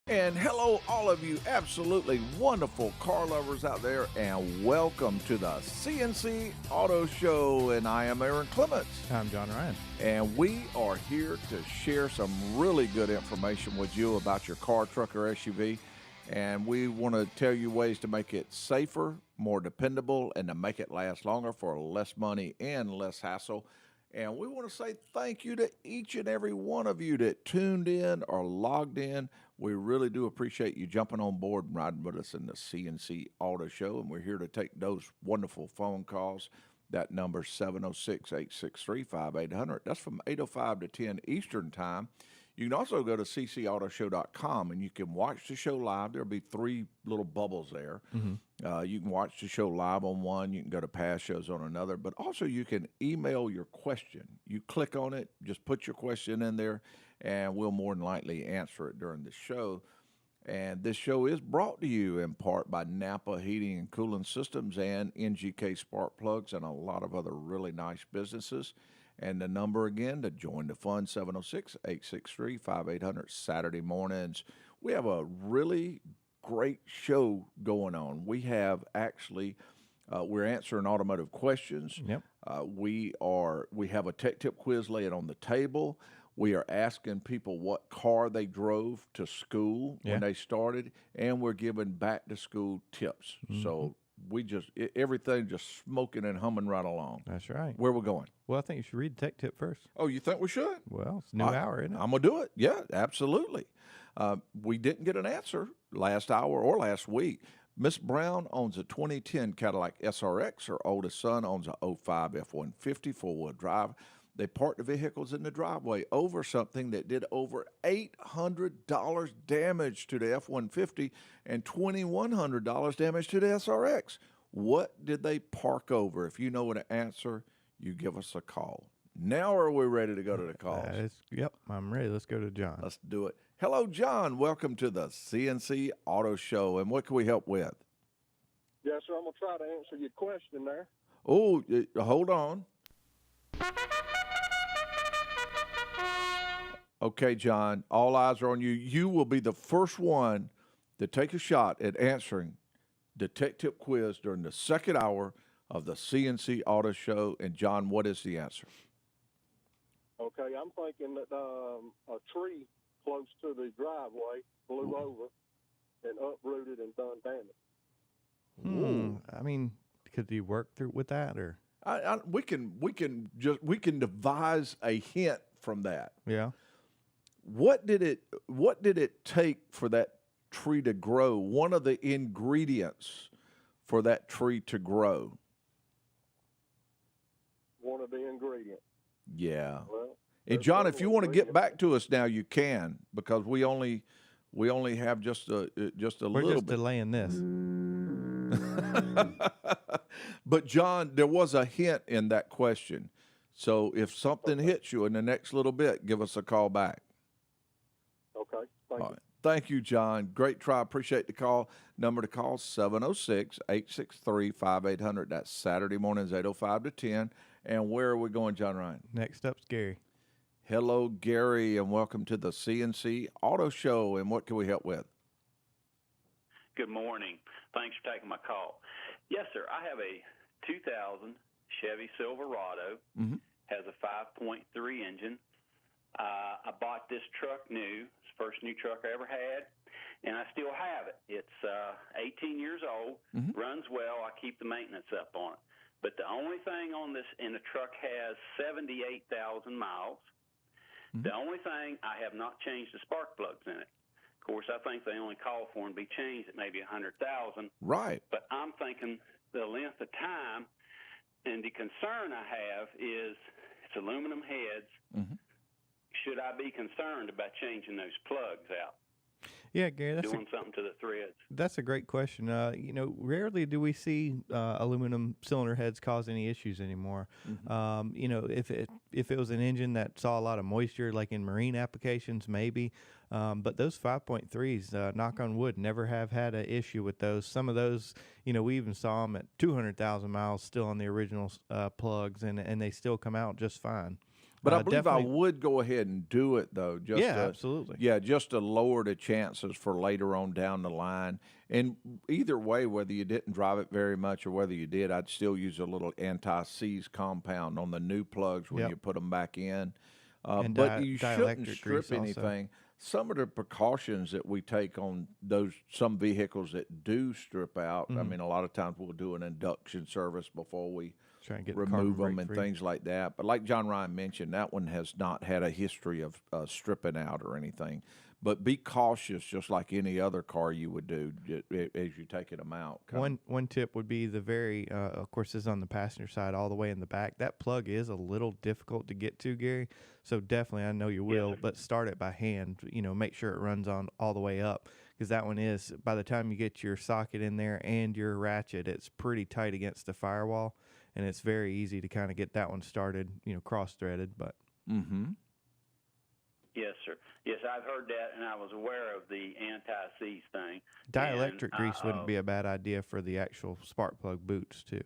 And hello, all of you absolutely wonderful car lovers out there, and welcome to the CNC Auto Show. And I am Aaron Clements. I'm John Ryan. And we are here to share some really good information with you about your car, truck, or SUV. And we want to tell you ways to make it safer, more dependable, and to make it last longer for less money and less hassle. And we want to say thank you to each and every one of you that tuned in or logged in. We really do appreciate you jumping on board and riding with us in the CNC Auto Show. And we're here to take those wonderful phone calls. That number is 706-863-5800. That's from 8:05 to 10 Eastern Time. You can also go to ccautoshow.com and you can watch the show live. There'll be 3 little bubbles there. Mm-hmm. You can watch the show live on one. You can go to past shows on another. But also you can email your question. You click on it, just put your question in there, and we'll more than likely answer it during the show. And this show is brought to you in part by Napa Heating and Cooling Systems and NGK Spark Plugs and a lot of other really nice businesses. And the number again to join the fun, 706-863-5800, Saturday mornings. We have a really great show going on. We have actually, we're answering automotive questions. Yep. We have a tech tip quiz laying on the table. We are asking people what car they drove to school when they started, and we're giving back to school tips. Mm-hmm. So everything just smoking and humming right along. That's right. Where we going? Well, I think you should read the tech tip first. Oh, you think we should? Well, it's a new hour, isn't it? I'm going to do it. Yeah, absolutely. We didn't get an answer last hour or last week. Miss Brown owns a 2010 Cadillac SRX. Her oldest son owns a 05 F-150 four-wheel drive. They parked the vehicles in the driveway over something that did over $800 damage to the F-150 and $2,100 damage to the SRX. What did they park over? If you know an answer, you give us a call. Now are we ready to go to the calls? Yep, I'm ready. Let's go to John. Let's do it. Hello, John. Welcome to the CNC Auto Show. And what can we help with? Yes, sir. I'm going to try to answer your question there. Oh, hold on. Okay, John, all eyes are on you. You will be the first one to take a shot at answering the Tech Tip quiz during the second hour of the CNC Auto Show. And, John, what is the answer? Okay, I'm thinking that a tree close to the driveway blew over and uprooted and done damage. I mean, could you work through with that, or we can devise a hint from that. Yeah. What did it take for that tree to grow? One of the ingredients for that tree to grow. One of the ingredients. Yeah. Well, and John, if you want to get back to us now, you can, because we only have just a we're little just bit. delaying this. But John, there was a hint in that question. So if something hits you in the next little bit, give us a call back. Okay. Thank you. Right. Thank you, John. Great try. Appreciate the call. Number to call, 706-863-5800. That's Saturday mornings, 8:05 to 10. And where are we going, John Ryan? Next up's Gary. Hello, Gary, and welcome to the CNC Auto Show. And what can we help with? Good morning. Thanks for taking my call. Yes, sir. I have a 2000 Chevy Silverado. Mm-hmm. Has a 5.3 engine. I bought this truck new. It's the first new truck I ever had, and I still have it. It's 18 years old, runs well. I keep the maintenance up on it. But the only thing on this, and the truck has 78,000 miles. The only thing, I have not changed the spark plugs in it. Of course, I think they only call for them to be changed at maybe 100,000. Right. But I'm thinking the length of time, and the concern I have is it's aluminum heads. Should I be concerned about changing those plugs out? Yeah, Gary, that's doing something to the threads. That's a great question. Rarely do we see aluminum cylinder heads cause any issues anymore. If it was an engine that saw a lot of moisture, like in marine applications, maybe. But those 5.3s, knock on wood, never have had an issue with those. Some of those, we even saw them at 200,000 miles still on the original plugs, and they still come out just fine. But I believe I would go ahead and do it, though. Just absolutely. Yeah, just to lower the chances for later on down the line. And either way, whether you didn't drive it very much or whether you did, I'd still use a little anti-seize compound on the new plugs when you put them back in. But you shouldn't strip anything. Some of the precautions that we take on some vehicles that do strip out, I mean, a lot of times we'll do an induction service before we try and get remove them and things like that. But like John Ryan mentioned, that one has not had a history of stripping out or anything. But be cautious, just like any other car you would do as you're taking them out. One tip would be the very, of course, this is on the passenger side all the way in the back. That plug is a little difficult to get to, Gary. So definitely, I know you will, but start it by hand. Make sure it runs on all the way up, because that one is, by the time you get your socket in there and your ratchet, it's pretty tight against the firewall. And it's very easy to kind of get that one started, cross-threaded. But Yes, sir. Yes, I've heard that, and I was aware of the anti-seize thing. Dielectric grease wouldn't be a bad idea for the actual spark plug boots, too.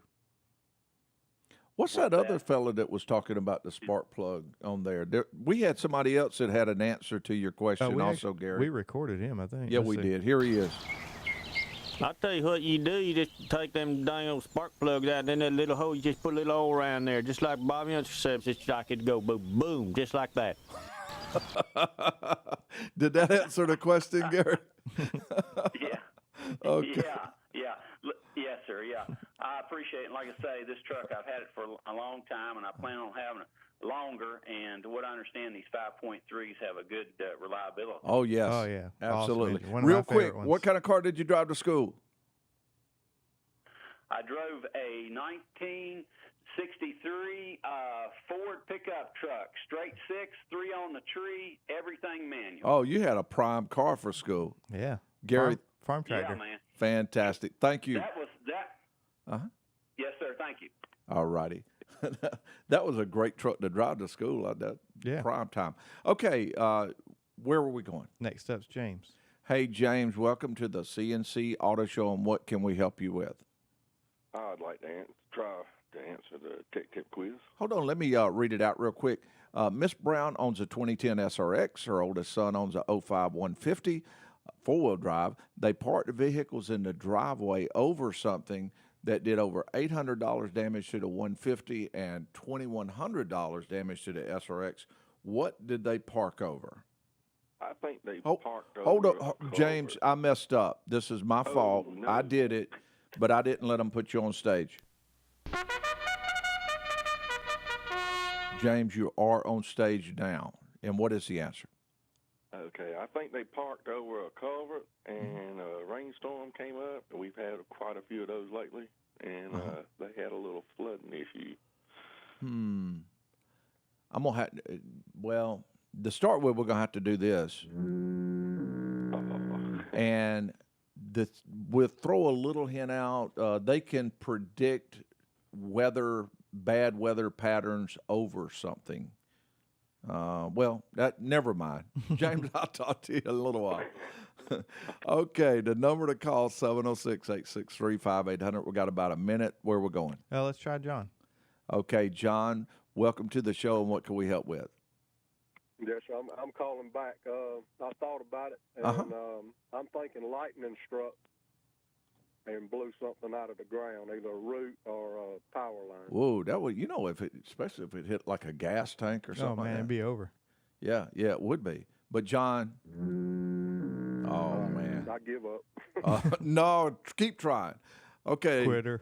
What's that other fella that was talking about the spark plug on there? We had somebody else that had an answer to your question also, Gary. We recorded him, I think. Yeah, we did. Here he is. I'll tell you what you do. You just take them dang old spark plugs out, and in that little hole, you just put a little oil around there, just like Bobby Unser says. It's like it'd go boom, boom, just like that. Did that answer the question, Gary? Yeah. Okay. Yeah. Yes, sir. Yeah. I appreciate it. Like I say, this truck, I've had it for a long time, and I plan on having it longer. And what I understand, these 5.3s have a good reliability. Oh, yes. Oh, yeah. Absolutely. Awesome. Real quick, what kind of car did you drive to school? I drove a 1963 Ford pickup truck, straight six, 3 on the tree, everything manual. Oh, you had a prime car for school. Yeah. Gary. Farm tractor. Yeah, man. Fantastic. Thank you. That was that. Uh-huh. Yes, sir. Thank you. All righty. That was a great truck to drive to school. Yeah. Prime time. Okay, where were we going? Next up's James. Hey, James, welcome to the CNC Auto Show, and what can we help you with? I'd like to try to answer the tech tip quiz. Hold on, let me read it out real quick. Miss Brown owns a 2010 SRX. Her oldest son owns a 05 150 four-wheel drive. They parked the vehicles in the driveway over something that did over $800 damage to the 150 and $2,100 damage to the SRX. What did they park over? I think they parked over. Hold up, James, I messed up. This is my fault. No. I did it, but I didn't let them put you on stage. James, you are on stage now. And what is the answer? Okay, I think they parked over a culvert, and a rainstorm came up, and we've had quite a few of those lately, and they had a little flooding issue. I'm going to have to start with, we're going to have to do this. And we'll throw a little hint out. They can predict bad weather patterns over something. Never mind. James, I'll talk to you in a little while. Okay, the number to call, 706-863-5800. We got about a minute. Where we're going? Let's try John. Okay, John, welcome to the show, and what can we help with? Yes, I'm calling back. I thought about it, and I'm thinking lightning struck and blew something out of the ground, either a root or a power line. Whoa, that would, especially if it hit like a gas tank or something. Oh, man, like that. it'd be over. Yeah, it would be. But John, oh man, I give up. No, keep trying. Okay. Quitter.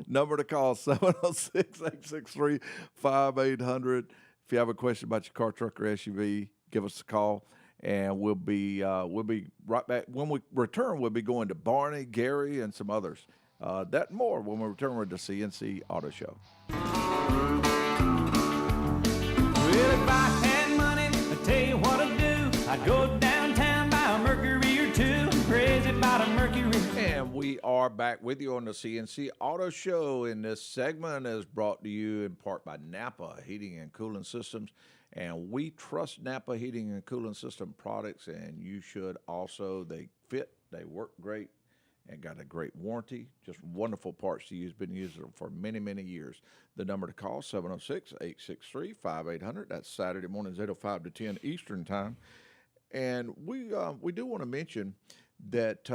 Number to call, 706-863-5800. If you have a question about your car, truck, or SUV, give us a call, and we'll be right back. When we return, we'll be going to Barney, Gary, and some others. That and more when we return with the CNC Auto Show. Well, if I had money, I'd tell you what I'd do. I'd go downtown, buy a Mercury or two, crazy about a Mercury. And we are back with you on the CNC Auto Show. And this segment is brought to you in part by Napa Heating and Cooling Systems. And we trust Napa Heating and Cooling System products, and you should also. They fit, they work great, and got a great warranty. Just wonderful parts to use. Been using them for many, many years. The number to call, 706-863-5800. That's Saturday mornings, 8:05 to 10 Eastern Time. And we do want to mention that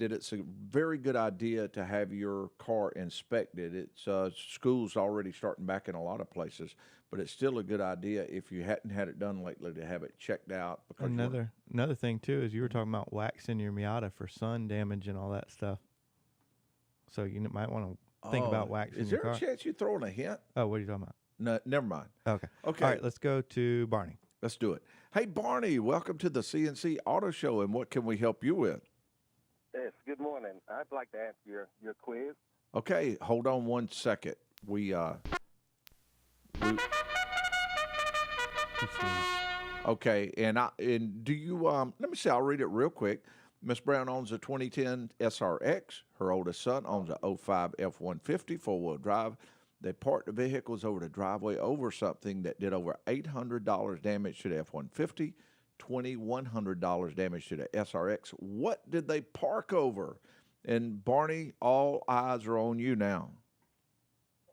it's a very good idea to have your car inspected. It's school's already starting back in a lot of places, but it's still a good idea if you hadn't had it done lately to have it checked out. Because Another thing too is you were talking about waxing your Miata for sun damage and all that stuff. So you might want to think about waxing your car. Is there a chance you throwing a hint? Oh, what are you talking about? No, never mind. Okay. All right, let's go to Barney. Let's do it. Hey, Barney, welcome to the CNC Auto Show, and what can we help you with? Yes, good morning. I'd like to answer your quiz. Okay, hold on one second. Okay, and do you let me see, I'll read it real quick. Miss Brown owns a 2010 SRX. Her oldest son owns a 05 F-150 four-wheel drive. They parked the vehicles over the driveway over something that did over $800 damage to the F-150, $2,100 damage to the SRX. What did they park over? And Barney, all eyes are on you now.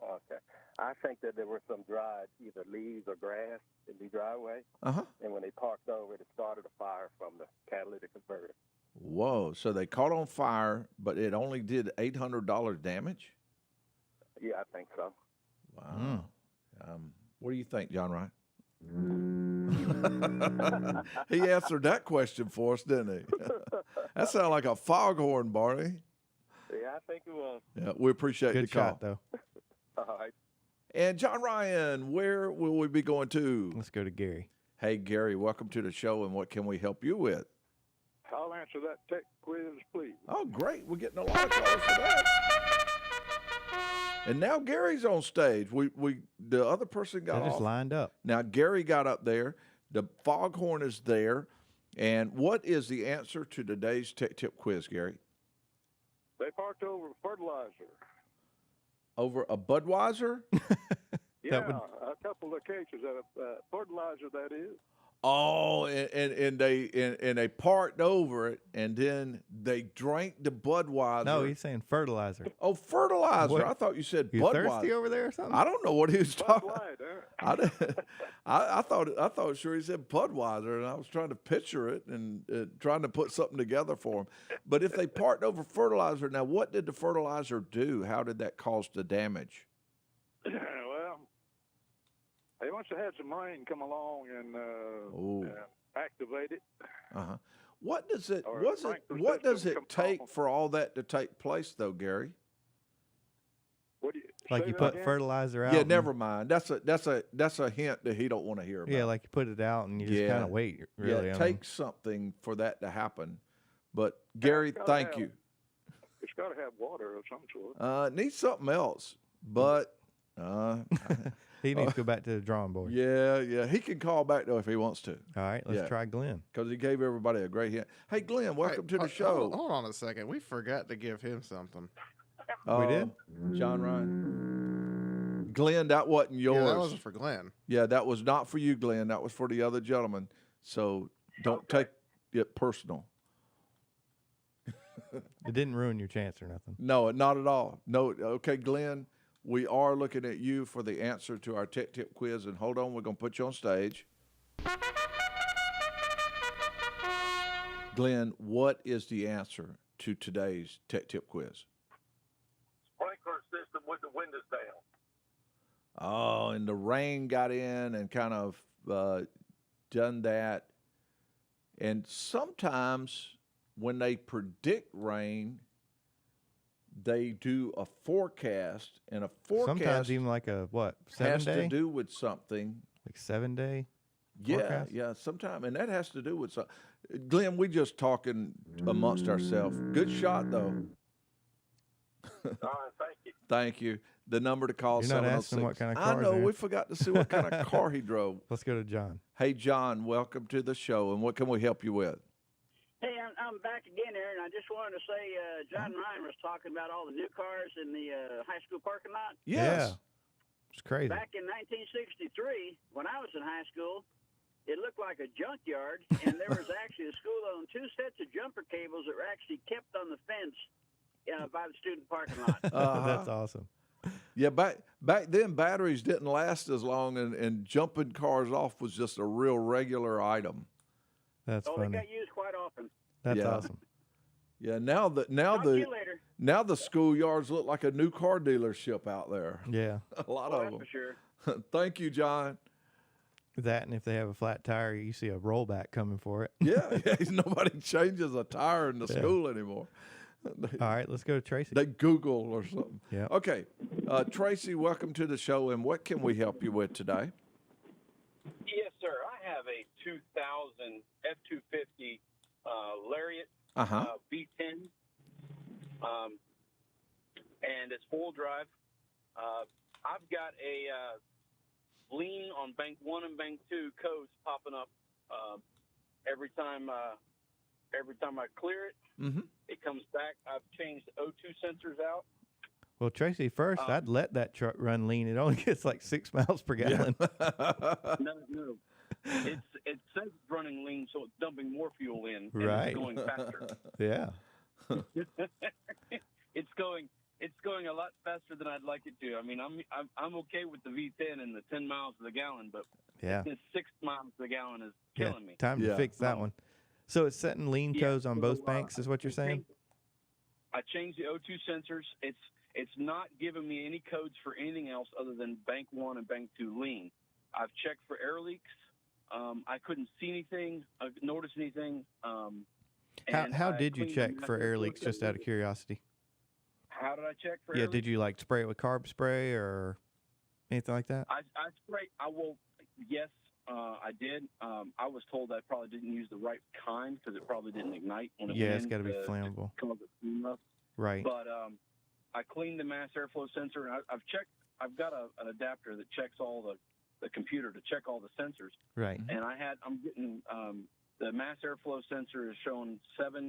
Okay. I think that there were some dried, either leaves or grass in the driveway. Uh-huh. And when they parked over it started a fire from the catalytic converter. Whoa. So they caught on fire, but it only did $800 damage? Yeah, I think so. Wow. What do you think, John Wright? He answered that question for us, didn't he? That sounded like a foghorn, Barney. Yeah, I think it was. Yeah, we appreciate the call. Good shot, though. All right. And John Ryan, where will we be going to? Let's go to Gary. Hey, Gary, welcome to the show, and what can we help you with? I'll answer that tech quiz, please. Oh, great. We're getting a lot of calls for that. And now Gary's on stage. The other person got They off. just lined up. Now Gary got up there. The foghorn is there. And what is the answer to today's Tech Tip quiz, Gary? They parked over fertilizer. Over a Budweiser? Yeah, a couple of cases of fertilizer, that is. Oh, and they parked over it, and then they drank the Budweiser. No, he's saying fertilizer. Oh, fertilizer! What? I thought you said You Budweiser. thirsty over there or something? I don't know what he was talking. I thought sure he said Budweiser, and I was trying to picture it and trying to put something together for him. But if they parked over fertilizer, now what did the fertilizer do? How did that cause the damage? Well, they must have had some rain come along and activate it. Uh-huh. What does it? Or What does it come take for all that to take place, though, Gary? What do you Like say you that put again? fertilizer out. Yeah, and- never mind. That's a hint that he don't want to hear about. Yeah, like you put it out and you just kind of wait. Really, yeah, I it mean. takes something for that to happen. But Gary, thank you. It's got to have water of some sort. It needs something else, but he needs to go back to the drawing board. yeah, he can call back though if he wants to. All right, let's try Glenn. Because he gave everybody a great hint. Hey, Glenn, welcome to the show. Hold on a second. We forgot to give him something. We did? John Ryan. Glenn, that wasn't yours. Yeah, that wasn't for Glenn. Yeah, that was not for you, Glenn. That was for the other gentleman. So don't take it personal. It didn't ruin your chance or nothing. No, not at all. No. Okay, Glenn, we are looking at you for the answer to our Tech Tip quiz. And hold on, we're going to put you on stage. Glenn, what is the answer to today's Tech Tip quiz? Sprinkler system with the windows down. Oh, and the rain got in and kind of done that. And sometimes when they predict rain, they do a forecast, and a forecast Sometimes even like a, 7 has day? to do with something. Like 7 day? Yeah, forecast? yeah, sometimes, and that has to do with something. Glenn, we just talking amongst ourselves. Good shot, though. All right, thank you. Thank you. The number to call You're not 706. asking what kind of I car know. there. We forgot to see what kind of car he drove. Let's go to John. Hey, John, welcome to the show. And what can we help you with? Hey, I'm back again here, and I just wanted to say John Ryan was talking about all the new cars in the high school parking lot. Yes. Yeah. It's crazy. Back in 1963, when I was in high school, it looked like a junkyard, and there was actually a school on 2 sets of jumper cables that were actually kept on the fence by the student parking lot. That's awesome. Yeah, back then batteries didn't last as long, and jumping cars off was just a real regular item. That's They funny. got used quite often. That's Yeah. awesome. Yeah, Talk to you later. now the schoolyards look like a new car dealership out there. Yeah. A lot Oh, of that's them. for sure. Thank you, John. That, and if they have a flat tire, you see a rollback coming for it. Yeah, nobody changes a tire in the Yeah. school anymore. All right, let's go to Tracy. They Google or something. Yeah. Okay, Tracy, welcome to the show, and what can we help you with today? Yes, sir. I have a 2000 F-250 Lariat V10, and it's full drive. I've got a lean on bank 1 and bank 2 codes popping up every time I clear it. Mm-hmm. It comes back. I've changed the O2 sensors out. Well, Tracy, first, I'd let that truck run lean. It only gets like 6 miles per gallon. No. It says it's running lean, so it's dumping more fuel in, and Right. it's going faster. Yeah. It's going a lot faster than I'd like it to. I mean, I'm okay with the V10 and the 10 miles to the gallon, but Yeah. this 6 miles to the gallon is killing me. Time to fix that one. So it's setting lean Yeah, codes on so, both banks, is what you're saying? I changed the O2 sensors. It's not giving me any codes for anything else other than bank 1 and bank 2 lean. I've checked for air leaks. I couldn't see anything, notice anything. How did you check for air leaks, just out of curiosity? How did I check for Yeah, air did you like spray it with carb spray or anything like that? I sprayed. Yes, I did. I was told I probably didn't use the right kind because it probably didn't ignite when it Yeah, went it's in got to be to flammable. cause it enough. Right. But I cleaned the mass airflow sensor, and I've checked. I've got an adapter that checks all the computer to check all the sensors. Right. And I'm getting the mass airflow sensor is showing 6.5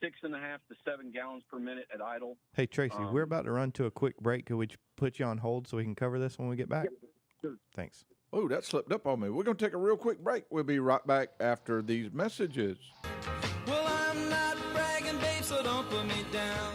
to 7 gallons per minute at idle. Hey, Tracy, we're about to run to a quick break. Could we put you on hold so we can cover this when we get back? Yep, sure. Thanks. Oh, that slipped up on me. We're going to take a real quick break. We'll be right back after these messages. Well, I'm not bragging, babe, so don't put me down.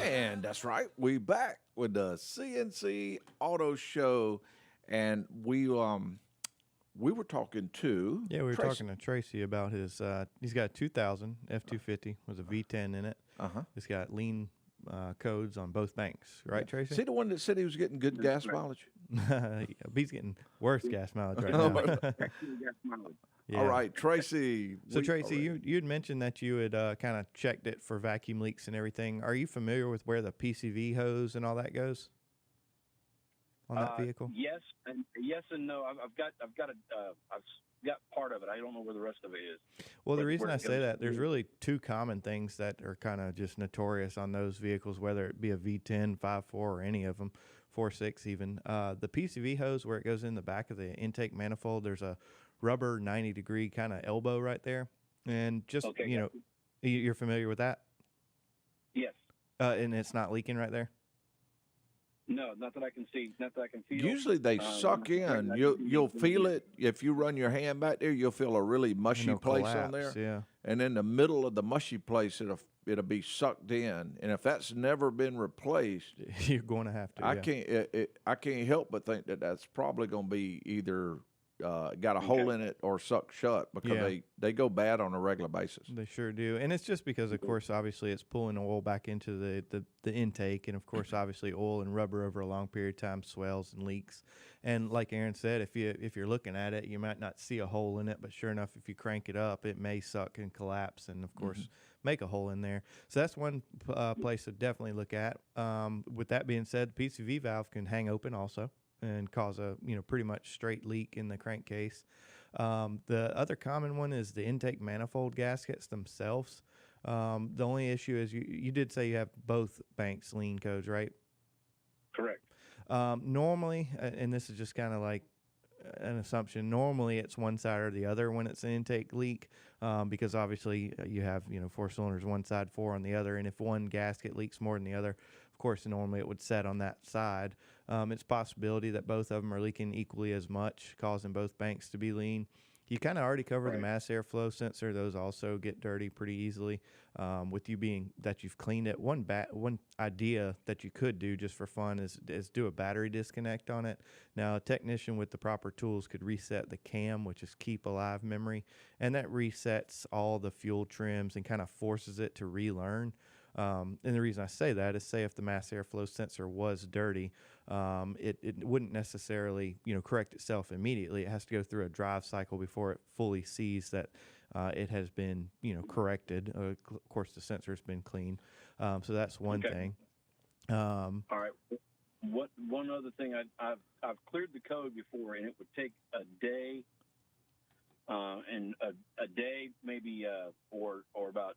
And that's right. We back with the CNC Auto Show. And we were talking to Yeah, we were Tracy. talking to Tracy about his, he's got a 2000 F-250 with a V10 in it. Uh-huh. He's got lean codes on both banks, right, Tracy? Is he the one that said he was getting good gas mileage? Yeah, he's getting worse gas mileage right Oh, now. Yeah. All right, Tracy. So, Tracy, you had mentioned that you had kind of checked it for vacuum leaks and everything. Are you familiar with where the PCV hose and all that goes on that vehicle? Yes and no. I've got part of it. I don't know where the rest of it is. Well, the Where- reason where I it say goes. that, there's really two common things that are kind of just notorious on those vehicles, whether it be a V10, 5.4, or any of them, 4.6 even. The PCV hose, where it goes in the back of the intake manifold, there's a rubber 90-degree kind of elbow right there. And just, Okay, you know, you're familiar with that? Yes. And it's not leaking right there? No, not that I can see. Not that I can feel. Usually they suck in. You'll feel it if you run your hand back there. You'll feel a really mushy it'll place on collapse, there. yeah. And in the middle of the mushy place, it'll be sucked in. And if that's never been replaced, You're going to have to. I yeah. I can't help but think that that's probably going to be either got a hole in it or sucked shut, because Yeah. they go bad on a regular basis. They sure do. And it's just because, of course, obviously it's pulling oil back into the intake. And, of course, obviously oil and rubber over a long period of time swells and leaks. And like Aaron said, if you're looking at it, you might not see a hole in it. But sure enough, if you crank it up, it may suck and collapse and, of course, make a hole in there. So that's one place to definitely look at. With that being said, the PCV valve can hang open also and cause a pretty much straight leak in the crankcase. The other common one is the intake manifold gaskets themselves. The only issue is you did say you have both banks lean codes, right? Correct. Normally, and this is just kind of like an assumption, normally it's one side or the other when it's an intake leak, because obviously you have 4 cylinders one side, 4 on the other, and if one gasket leaks more than the other, of course normally it would set on that side. It's a possibility that both of them are leaking equally as much, causing both banks to be lean. You kind of already covered the mass airflow sensor. Those also get dirty pretty easily. With you being that you've cleaned it, one idea that you could do just for fun is do a battery disconnect on it. Now, a technician with the proper tools could reset the CAM, which is keep alive memory, and that resets all the fuel trims and kind of forces it to relearn. And the reason I say that is, say if the mass airflow sensor was dirty, it wouldn't necessarily correct itself immediately. It has to go through a drive cycle before it fully sees that it has been corrected. Of course, the sensor's been cleaned, so that's one thing. All right. One other thing, I've cleared the code before, and it would take a day, and a day maybe or about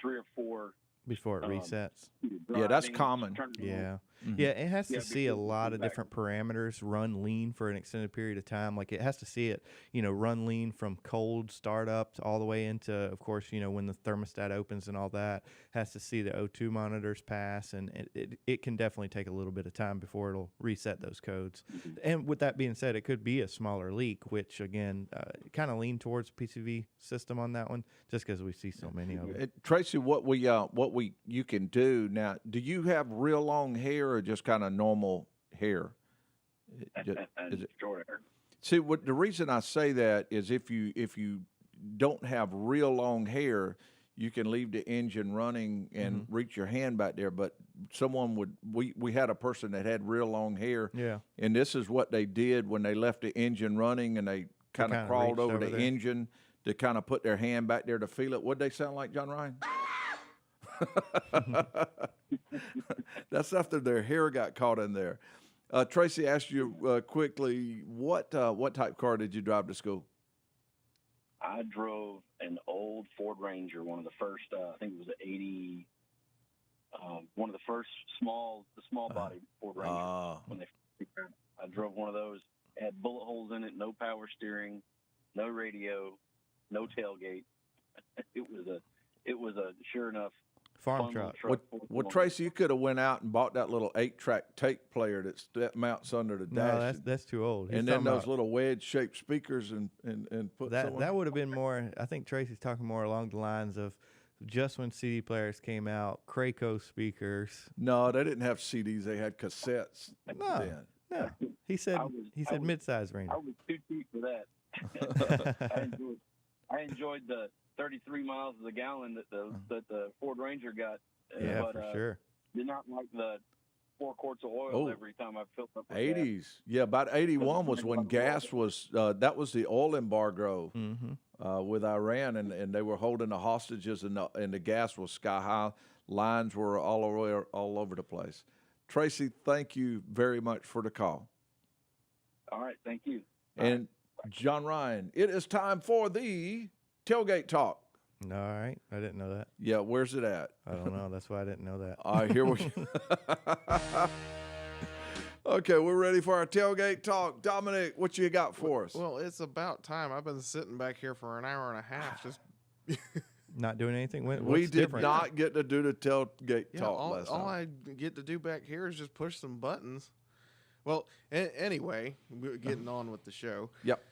3 or 4 before it resets. Yeah, that's common. Yeah. Yeah, it has to see a lot of different parameters run lean for an extended period of time. Like it has to see it, run lean from cold startup to all the way into, of course, when the thermostat opens and all that. Has to see the O2 monitors pass, and it can definitely take a little bit of time before it'll reset those codes. And with that being said, it could be a smaller leak, which again, kind of lean towards PCV system on that one, just because we see so many of it. Tracy, what you can do now? Do you have real long hair or just kind of normal hair? Is it short hair? See, the reason I say that is if you don't have real long hair, you can leave the engine running and reach your hand back there. But we had a person that had real long hair. Yeah. And this is what they did when they left the engine running, and they kind of crawled over the engine to kind of put their hand back there to feel it. What'd they sound like, John Ryan? That's after their hair got caught in there. Tracy asked you quickly, what type car did you drive to school? I drove an old Ford Ranger, one of the first, I think it was an 80, one of the first small body Ford Ranger. When I drove one of those. It had bullet holes in it, no power steering, no radio, no tailgate. It was a sure enough farm truck. Well, Tracy, you could have went out and bought that little 8-track tape player that mounts under the dash. No, that's too old. And then those little wedge-shaped speakers and put that would have been more. I think Tracy's talking more along the lines of just when CD players came out, Craco speakers. No, they didn't have CDs. They had cassettes. No. He said mid-size Ranger. I was too cheap for that. I enjoyed the 33 miles to the gallon that the Ford Ranger got. For sure. Did not like the 4 quarts of oil every time I filled up. 80s. Yeah, about 81 was when gas was, that was the oil embargo with Iran, and they were holding the hostages, and the gas was sky high. Lines were all over the place. Tracy, thank you very much for the call. All right, thank you. And John Ryan, it is time for the tailgate talk. All right, I didn't know that. Yeah, where's it at? I don't know. That's why I didn't know that. All right, here we go. Okay, we're ready for our tailgate talk. Dominic, what you got for us? Well, it's about time. I've been sitting back here for an hour and a half just not doing anything. We did not get to do the tailgate talk last all time. I get to do back here is just push some buttons. Well, anyway, we're getting on with the show. Yep.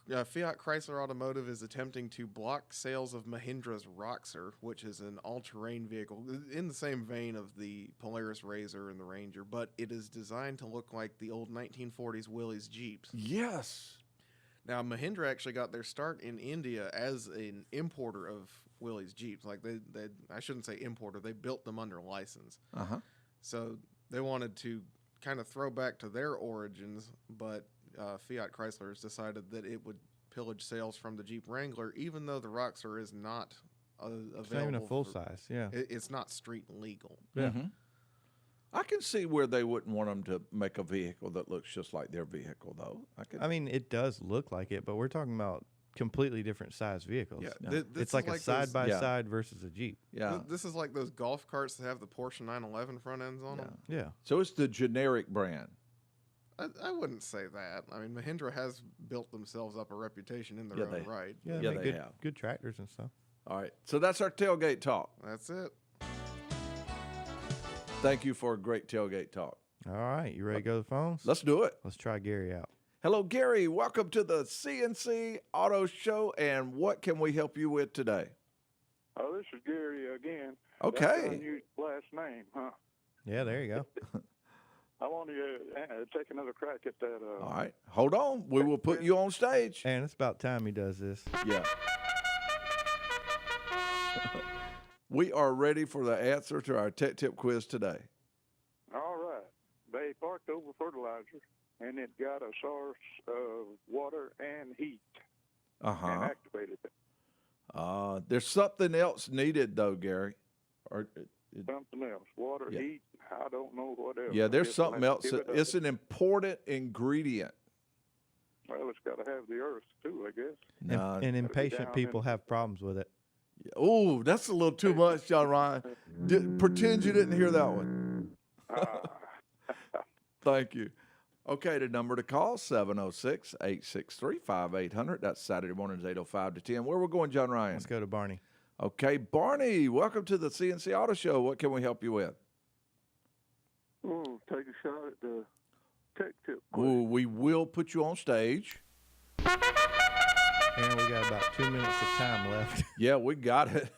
Fiat Chrysler Automotive is attempting to block sales of Mahindra's Roxor, which is an all-terrain vehicle in the same vein of the Polaris RZR and the Ranger, but it is designed to look like the old 1940s Willys Jeeps. Yes. Now, Mahindra actually got their start in India as an importer of Willys Jeeps. Like they I shouldn't say importer, they built them under license. So they wanted to kind of throw back to their origins, but Fiat Chrysler has decided that it would pillage sales from the Jeep Wrangler, even though the Roxor is not available. It's not even a full size, yeah. It's not street legal. Yeah. I can see where they wouldn't want them to make a vehicle that looks just like their vehicle, though. I mean, it does look like it, but we're talking about completely different size vehicles. Yeah, it's like a side-by-side versus a Jeep. Yeah. This is like those golf carts that have the Porsche 911 front ends on them. Yeah. So it's the generic brand. I wouldn't say that. I mean, Mahindra has built themselves up a reputation in their own right. Yeah, they have good tractors and stuff. All right. So that's our tailgate talk. That's it. Thank you for a great tailgate talk. All right. You ready to go to the phones? Let's do it. Let's try Gary out. Hello, Gary. Welcome to the CNC Auto Show. And what can we help you with today? Oh, this is Gary again. Okay. That's a new last name, huh? Yeah, there you go. I want you to take another crack at that. All right. Hold on. We will put you on stage. And it's about time he does this. Yeah. We are ready for the answer to our tech tip quiz today. All right. They parked over fertilizer, and it got a source of water and heat and activated it. There's something else needed, though, Gary. Something else. Water, heat, I don't know what else. Yeah, there's something else. It's an important ingredient. Well, it's got to have the earth, too, I guess. And impatient people have problems with it. Oh, that's a little too much, John Ryan. Pretend you didn't hear that one. Thank you. Okay, the number to call, 706-863-5800. That's Saturday mornings, 8:05 to 10. Where we're going, John Ryan? Let's go to Barney. Okay, Barney, welcome to the CNC Auto Show. What can we help you with? Oh, take a shot at the tech tip. Oh, we will put you on stage. And we got about 2 minutes of time left. Yeah, we got it.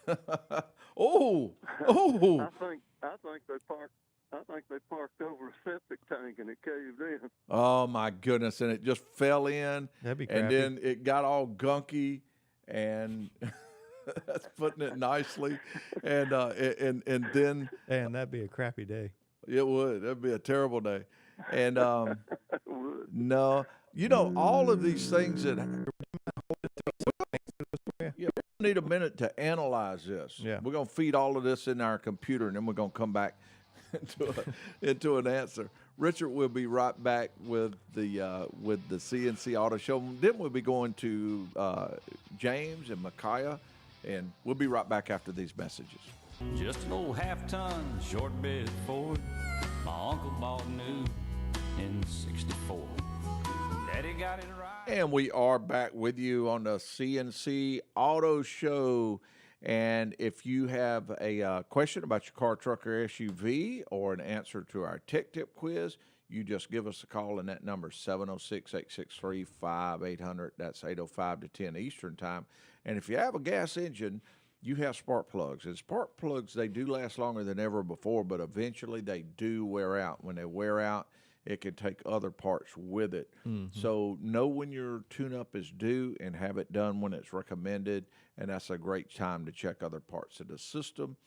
I think they parked over a septic tank and it caved in. Oh my goodness! And it just fell in. That'd be and crappy. then it got all gunky, and that's putting it nicely. And then that'd be a crappy day. It would. That'd be a terrible day. And no, all of these things that. Yeah, we need a minute to analyze this. Yeah. We're going to feed all of this in our computer, and then we're going to come back into an answer. Richard will be right back with the CNC Auto Show. Then we'll be going to James and Micaiah, and we'll be right back after these messages. Just an old half-ton short bed Ford my uncle bought new in '64. Daddy got it right. And we are back with you on the CNC Auto Show. And if you have a question about your car, truck, or SUV, or an answer to our Tech Tip quiz, you just give us a call, and that number is 706-863-5800. That's 8:05 to 10 Eastern Time. And if you have a gas engine, you have spark plugs. And spark plugs, they do last longer than ever before, but eventually they do wear out. When they wear out, it can take other parts with it. Mm-hmm. So know when your tune-up is due and have it done when it's recommended, and that's a great time to check other parts of the system.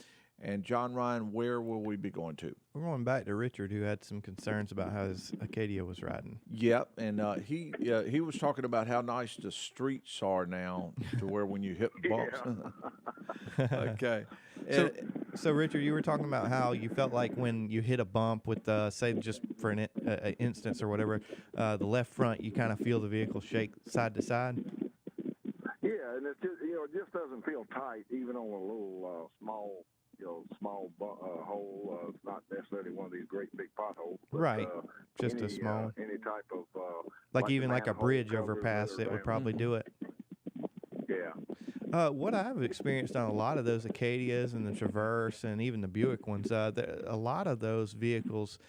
And John Ryan, where will we be going to? We're going back to Richard, who had some concerns about how his Acadia was riding. Yep, and he was talking about how nice the streets are now, to where when you hit bumps. Okay. So Richard, you were talking about how you felt like when you hit a bump with, say, just for an instance or whatever, the left front, you kind of feel the vehicle shake side to side. Yeah, and it just, it just doesn't feel tight, even on a little small hole. It's not necessarily one of these great big potholes. But, right. Just a small. Any type of. Like even like a bridge overpass, it would probably do it. Yeah. What I've experienced on a lot of those Acadias and the Traverse and even the Buick ones, a lot of those vehicles,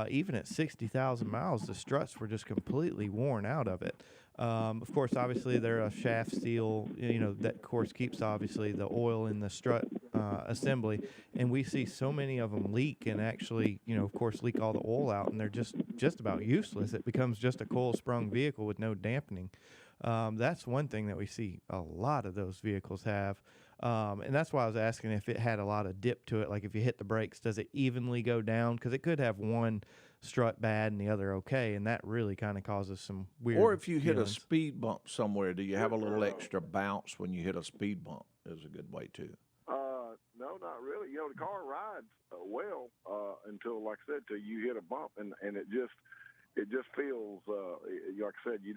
even at 60,000 miles, the struts were just completely worn out of it. Of course, obviously, they're a shaft steel, that of course keeps obviously the oil in the strut assembly. And we see so many of them leak and actually, of course, leak all the oil out, and they're just about useless. It becomes just a coil-sprung vehicle with no dampening. That's one thing that we see a lot of those vehicles have. And that's why I was asking if it had a lot of dip to it. Like if you hit the brakes, does it evenly go down? Because it could have one strut bad and the other okay, and that really kind of causes some weird Or if you hit feelings. a speed bump somewhere, do you have a little extra bounce when you hit a speed bump? Is a good way too. No, not really. The car rides well until, like I said, till you hit a bump, and it just feels like I said, you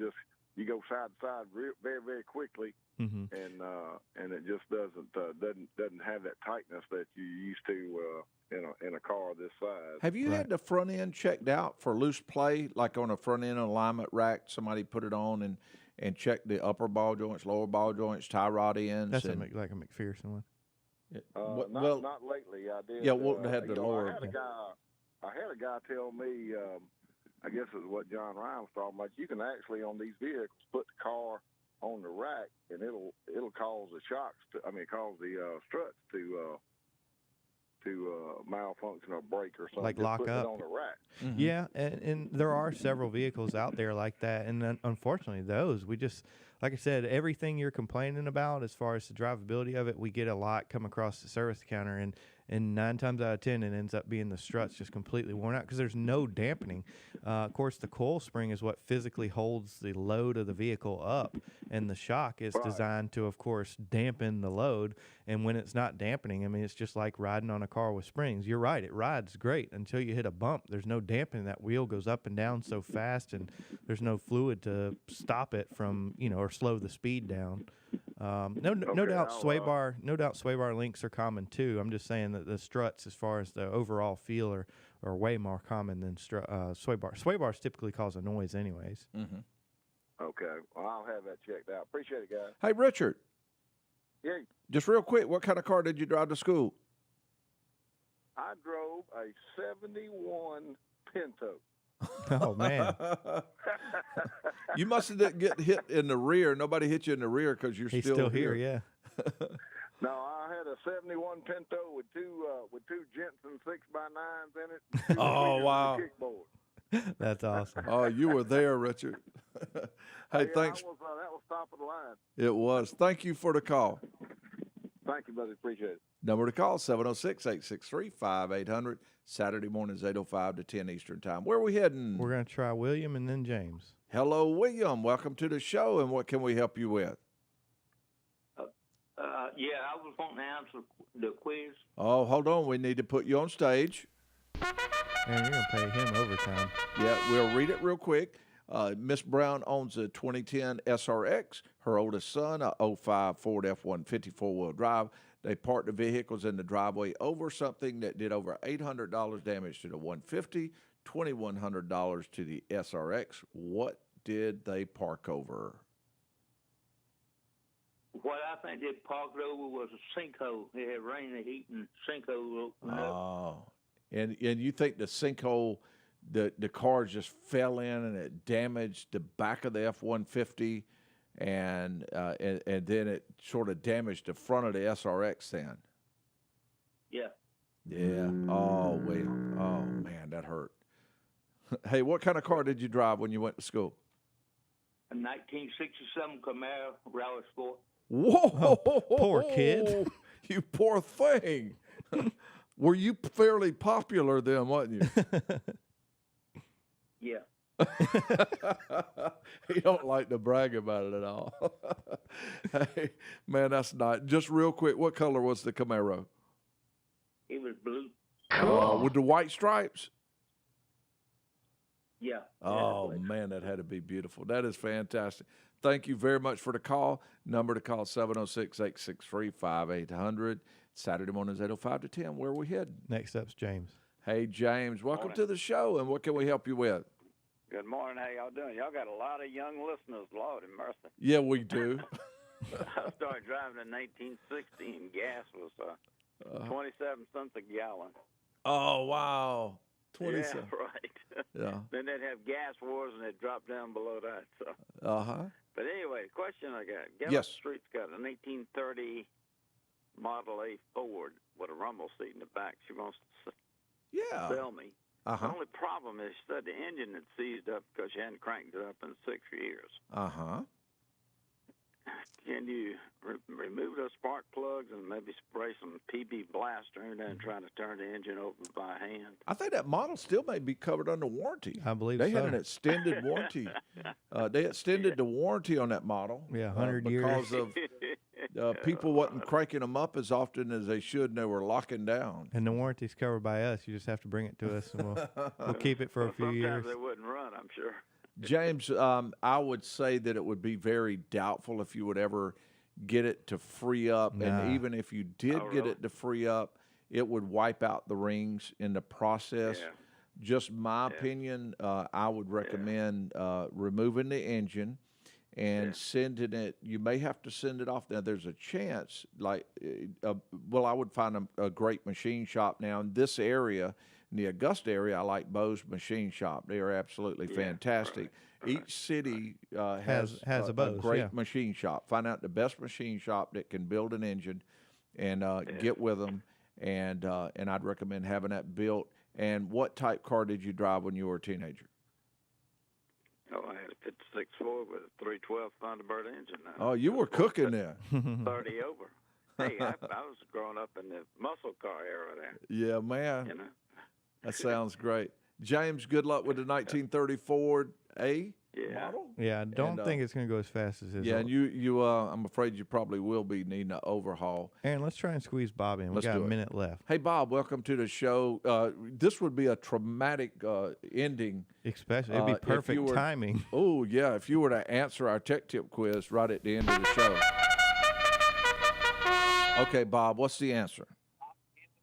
go side to side very, very quickly, mm-hmm. and it just doesn't have that tightness that you used to in a car this size. Have you had the front end checked out for loose play, like on a front end alignment rack? Somebody put it on and checked the upper ball joints, lower ball joints, tie rod ends. That's like a McPherson one. Not lately. I did. Yeah, what had the lower? I had a guy tell me. I guess is what John Ryan was talking about. You can actually on these vehicles put the car on the rack, and it'll cause the shocks cause the struts to malfunction or break or something. Like lock up on the rack. Mm-hmm. Yeah, and there are several vehicles out there like that, and unfortunately, those we just. Like I said, everything you're complaining about as far as the drivability of it, we get a lot come across the service counter, and 9 times out of 10 it ends up being the struts just completely worn out because there's no dampening. Of course, the coil spring is what physically holds the load of the vehicle up, and the shock is designed to, of course, dampen the load. And when it's not dampening, it's just like riding on a car with springs. You're right, it rides great until you hit a bump. There's no dampening. That wheel goes up and down so fast, and there's no fluid to stop it from, or slow the speed down. No doubt sway bar links are common too. I'm just saying that the struts, as far as the overall feel, are way more common than sway bars. Sway bars typically cause a noise anyways. Mm-hmm. Okay, well, I'll have that checked out. Appreciate it, guys. Hey, Richard. Yeah. Just real quick, what kind of car did you drive to school? I drove a '71 Pinto. Oh, man. You must have get hit in the rear. Nobody hit you in the rear because you're still here. Yeah. No, I had a '71 Pinto with two Jensen 6x9s in it. Oh, wow. That's awesome. Oh, you were there, Richard. Hey, thanks. That was top of the line. It was. Thank you for the call. Thank you, buddy. Appreciate it. Number to call, 706-863-5800. Saturday mornings, 8:05 to 10 Eastern Time. Where are we heading? We're going to try William and then James. Hello, William. Welcome to the show, and what can we help you with? Yeah, I was wanting to answer the quiz. Oh, hold on. We need to put you on stage. And you're going to pay him overtime. Yeah, we'll read it real quick. Miss Brown owns a 2010 SRX. Her oldest son, a 05 Ford F-150 four-wheel drive. They parked the vehicles in the driveway over something that did over $800 damage to the 150, $2,100 to the SRX. What did they park over? What I think they parked over was a sinkhole. It had rain and heat and sinkhole opened up. Oh, and you think the sinkhole, the car just fell in and it damaged the back of the F-150, and then it sort of damaged the front of the SRX then. Yeah. Yeah. Oh, well. Oh, man, that hurt. Hey, what kind of car did you drive when you went to school? A 1967 Camaro Rally Sport. Whoa! Poor kid. You poor thing. Were you fairly popular then, wasn't you? Yeah. He don't like to brag about it at all. Hey, man, that's not. Just real quick, what color was the Camaro? It was blue. With the white stripes? Yeah. Oh, man, that had to be beautiful. That is fantastic. Thank you very much for the call. Number to call, 706-863-5800. Saturday mornings, 8:05 to 10. Where are we heading? Next up's James. Hey, James, welcome to the show, and what can we help you with? Good morning. How y'all doing? Y'all got a lot of young listeners, Lord have mercy. Yeah, we do. I started driving in 1960, and gas was 27 cents a gallon. Oh, wow. 27. Yeah, right. Yeah. Then they'd have gas wars, and it dropped down below that. So. Uh-huh. But anyway, question I got. Yes. Street's got a 1930 Model A Ford with a rumble seat in the back. She wants to sell me. Uh-huh. The only problem is she said the engine had seized up because she hadn't cranked it up in 6 years. Uh-huh. Can you remove those spark plugs and maybe spray some PB blaster in there and try to turn the engine over by hand? I think that model still may be covered under warranty. I believe they so. had an extended warranty. They extended the warranty on that model. Yeah, 100 years. Because of people wasn't cranking them up as often as they should, and they were locking down. And the warranty's covered by us. You just have to bring it to us, and we'll keep it for a few years. Sometimes they wouldn't run, I'm sure. James, I would say that it would be very doubtful if you would ever get it to free up. Nah. And even if you did get it to free up, it would wipe out the rings in the process. Yeah. Just my opinion, I would recommend removing the engine and sending it. You may have to send it off. Now, there's a chance, I would find a great machine shop now in this area. In the Augusta area, I like Bo's Machine Shop. They are absolutely fantastic. Right. Each city has a great machine shop. Find out the best machine shop that can build an engine, and get with them. And I'd recommend having that built. And what type car did you drive when you were a teenager? Oh, I had a 56 Ford with a 312 Thunderbird engine. Oh, you were cooking there. 30 over. Hey, I was growing up in the muscle car era there. Yeah, man. You know? That sounds great. James, good luck with the 1930 Ford A model. Yeah, I don't think it's going to go as fast as his. Yeah, and you I'm afraid you probably will be needing an overhaul. Aaron, let's try and squeeze Bob in. We got a minute left. Hey, Bob, welcome to the show. This would be a traumatic ending. Especially, it'd be perfect timing. Oh, yeah, if you were to answer our tech tip quiz right at the end of the show. Okay, Bob, what's the answer?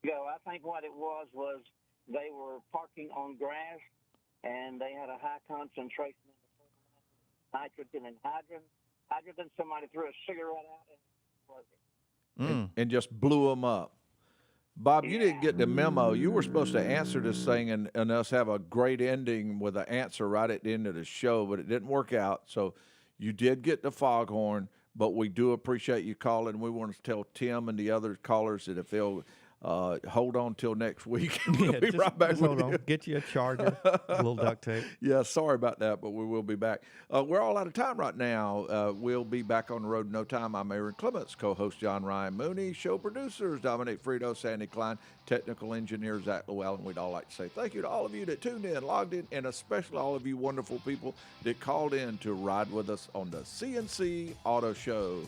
I think what it was they were parking on grass, and they had a high concentration of nitrogen and hydrogen. Somebody threw a cigarette out and just blew them up. Bob, you didn't get the memo. You were supposed to answer this thing and us have a great ending with an answer right at the end of the show, but it didn't work out. So you did get the foghorn, but we do appreciate you calling. We want to tell Tim and the other callers that if they'll hold on till next week. We'll be right back. Hold on. Get you a charger, a little duct tape. Yeah, sorry about that, but we will be back. We're all out of time right now. We'll be back on the road in no time. I'm Aaron Clements, co-host John Ryan Mooney, show producers Dominic Frito, Sandy Klein, technical engineer Zach Llewellyn. We'd all like to say thank you to all of you that tuned in, logged in, and especially all of you wonderful people that called in to ride with us on the CNC Auto Show.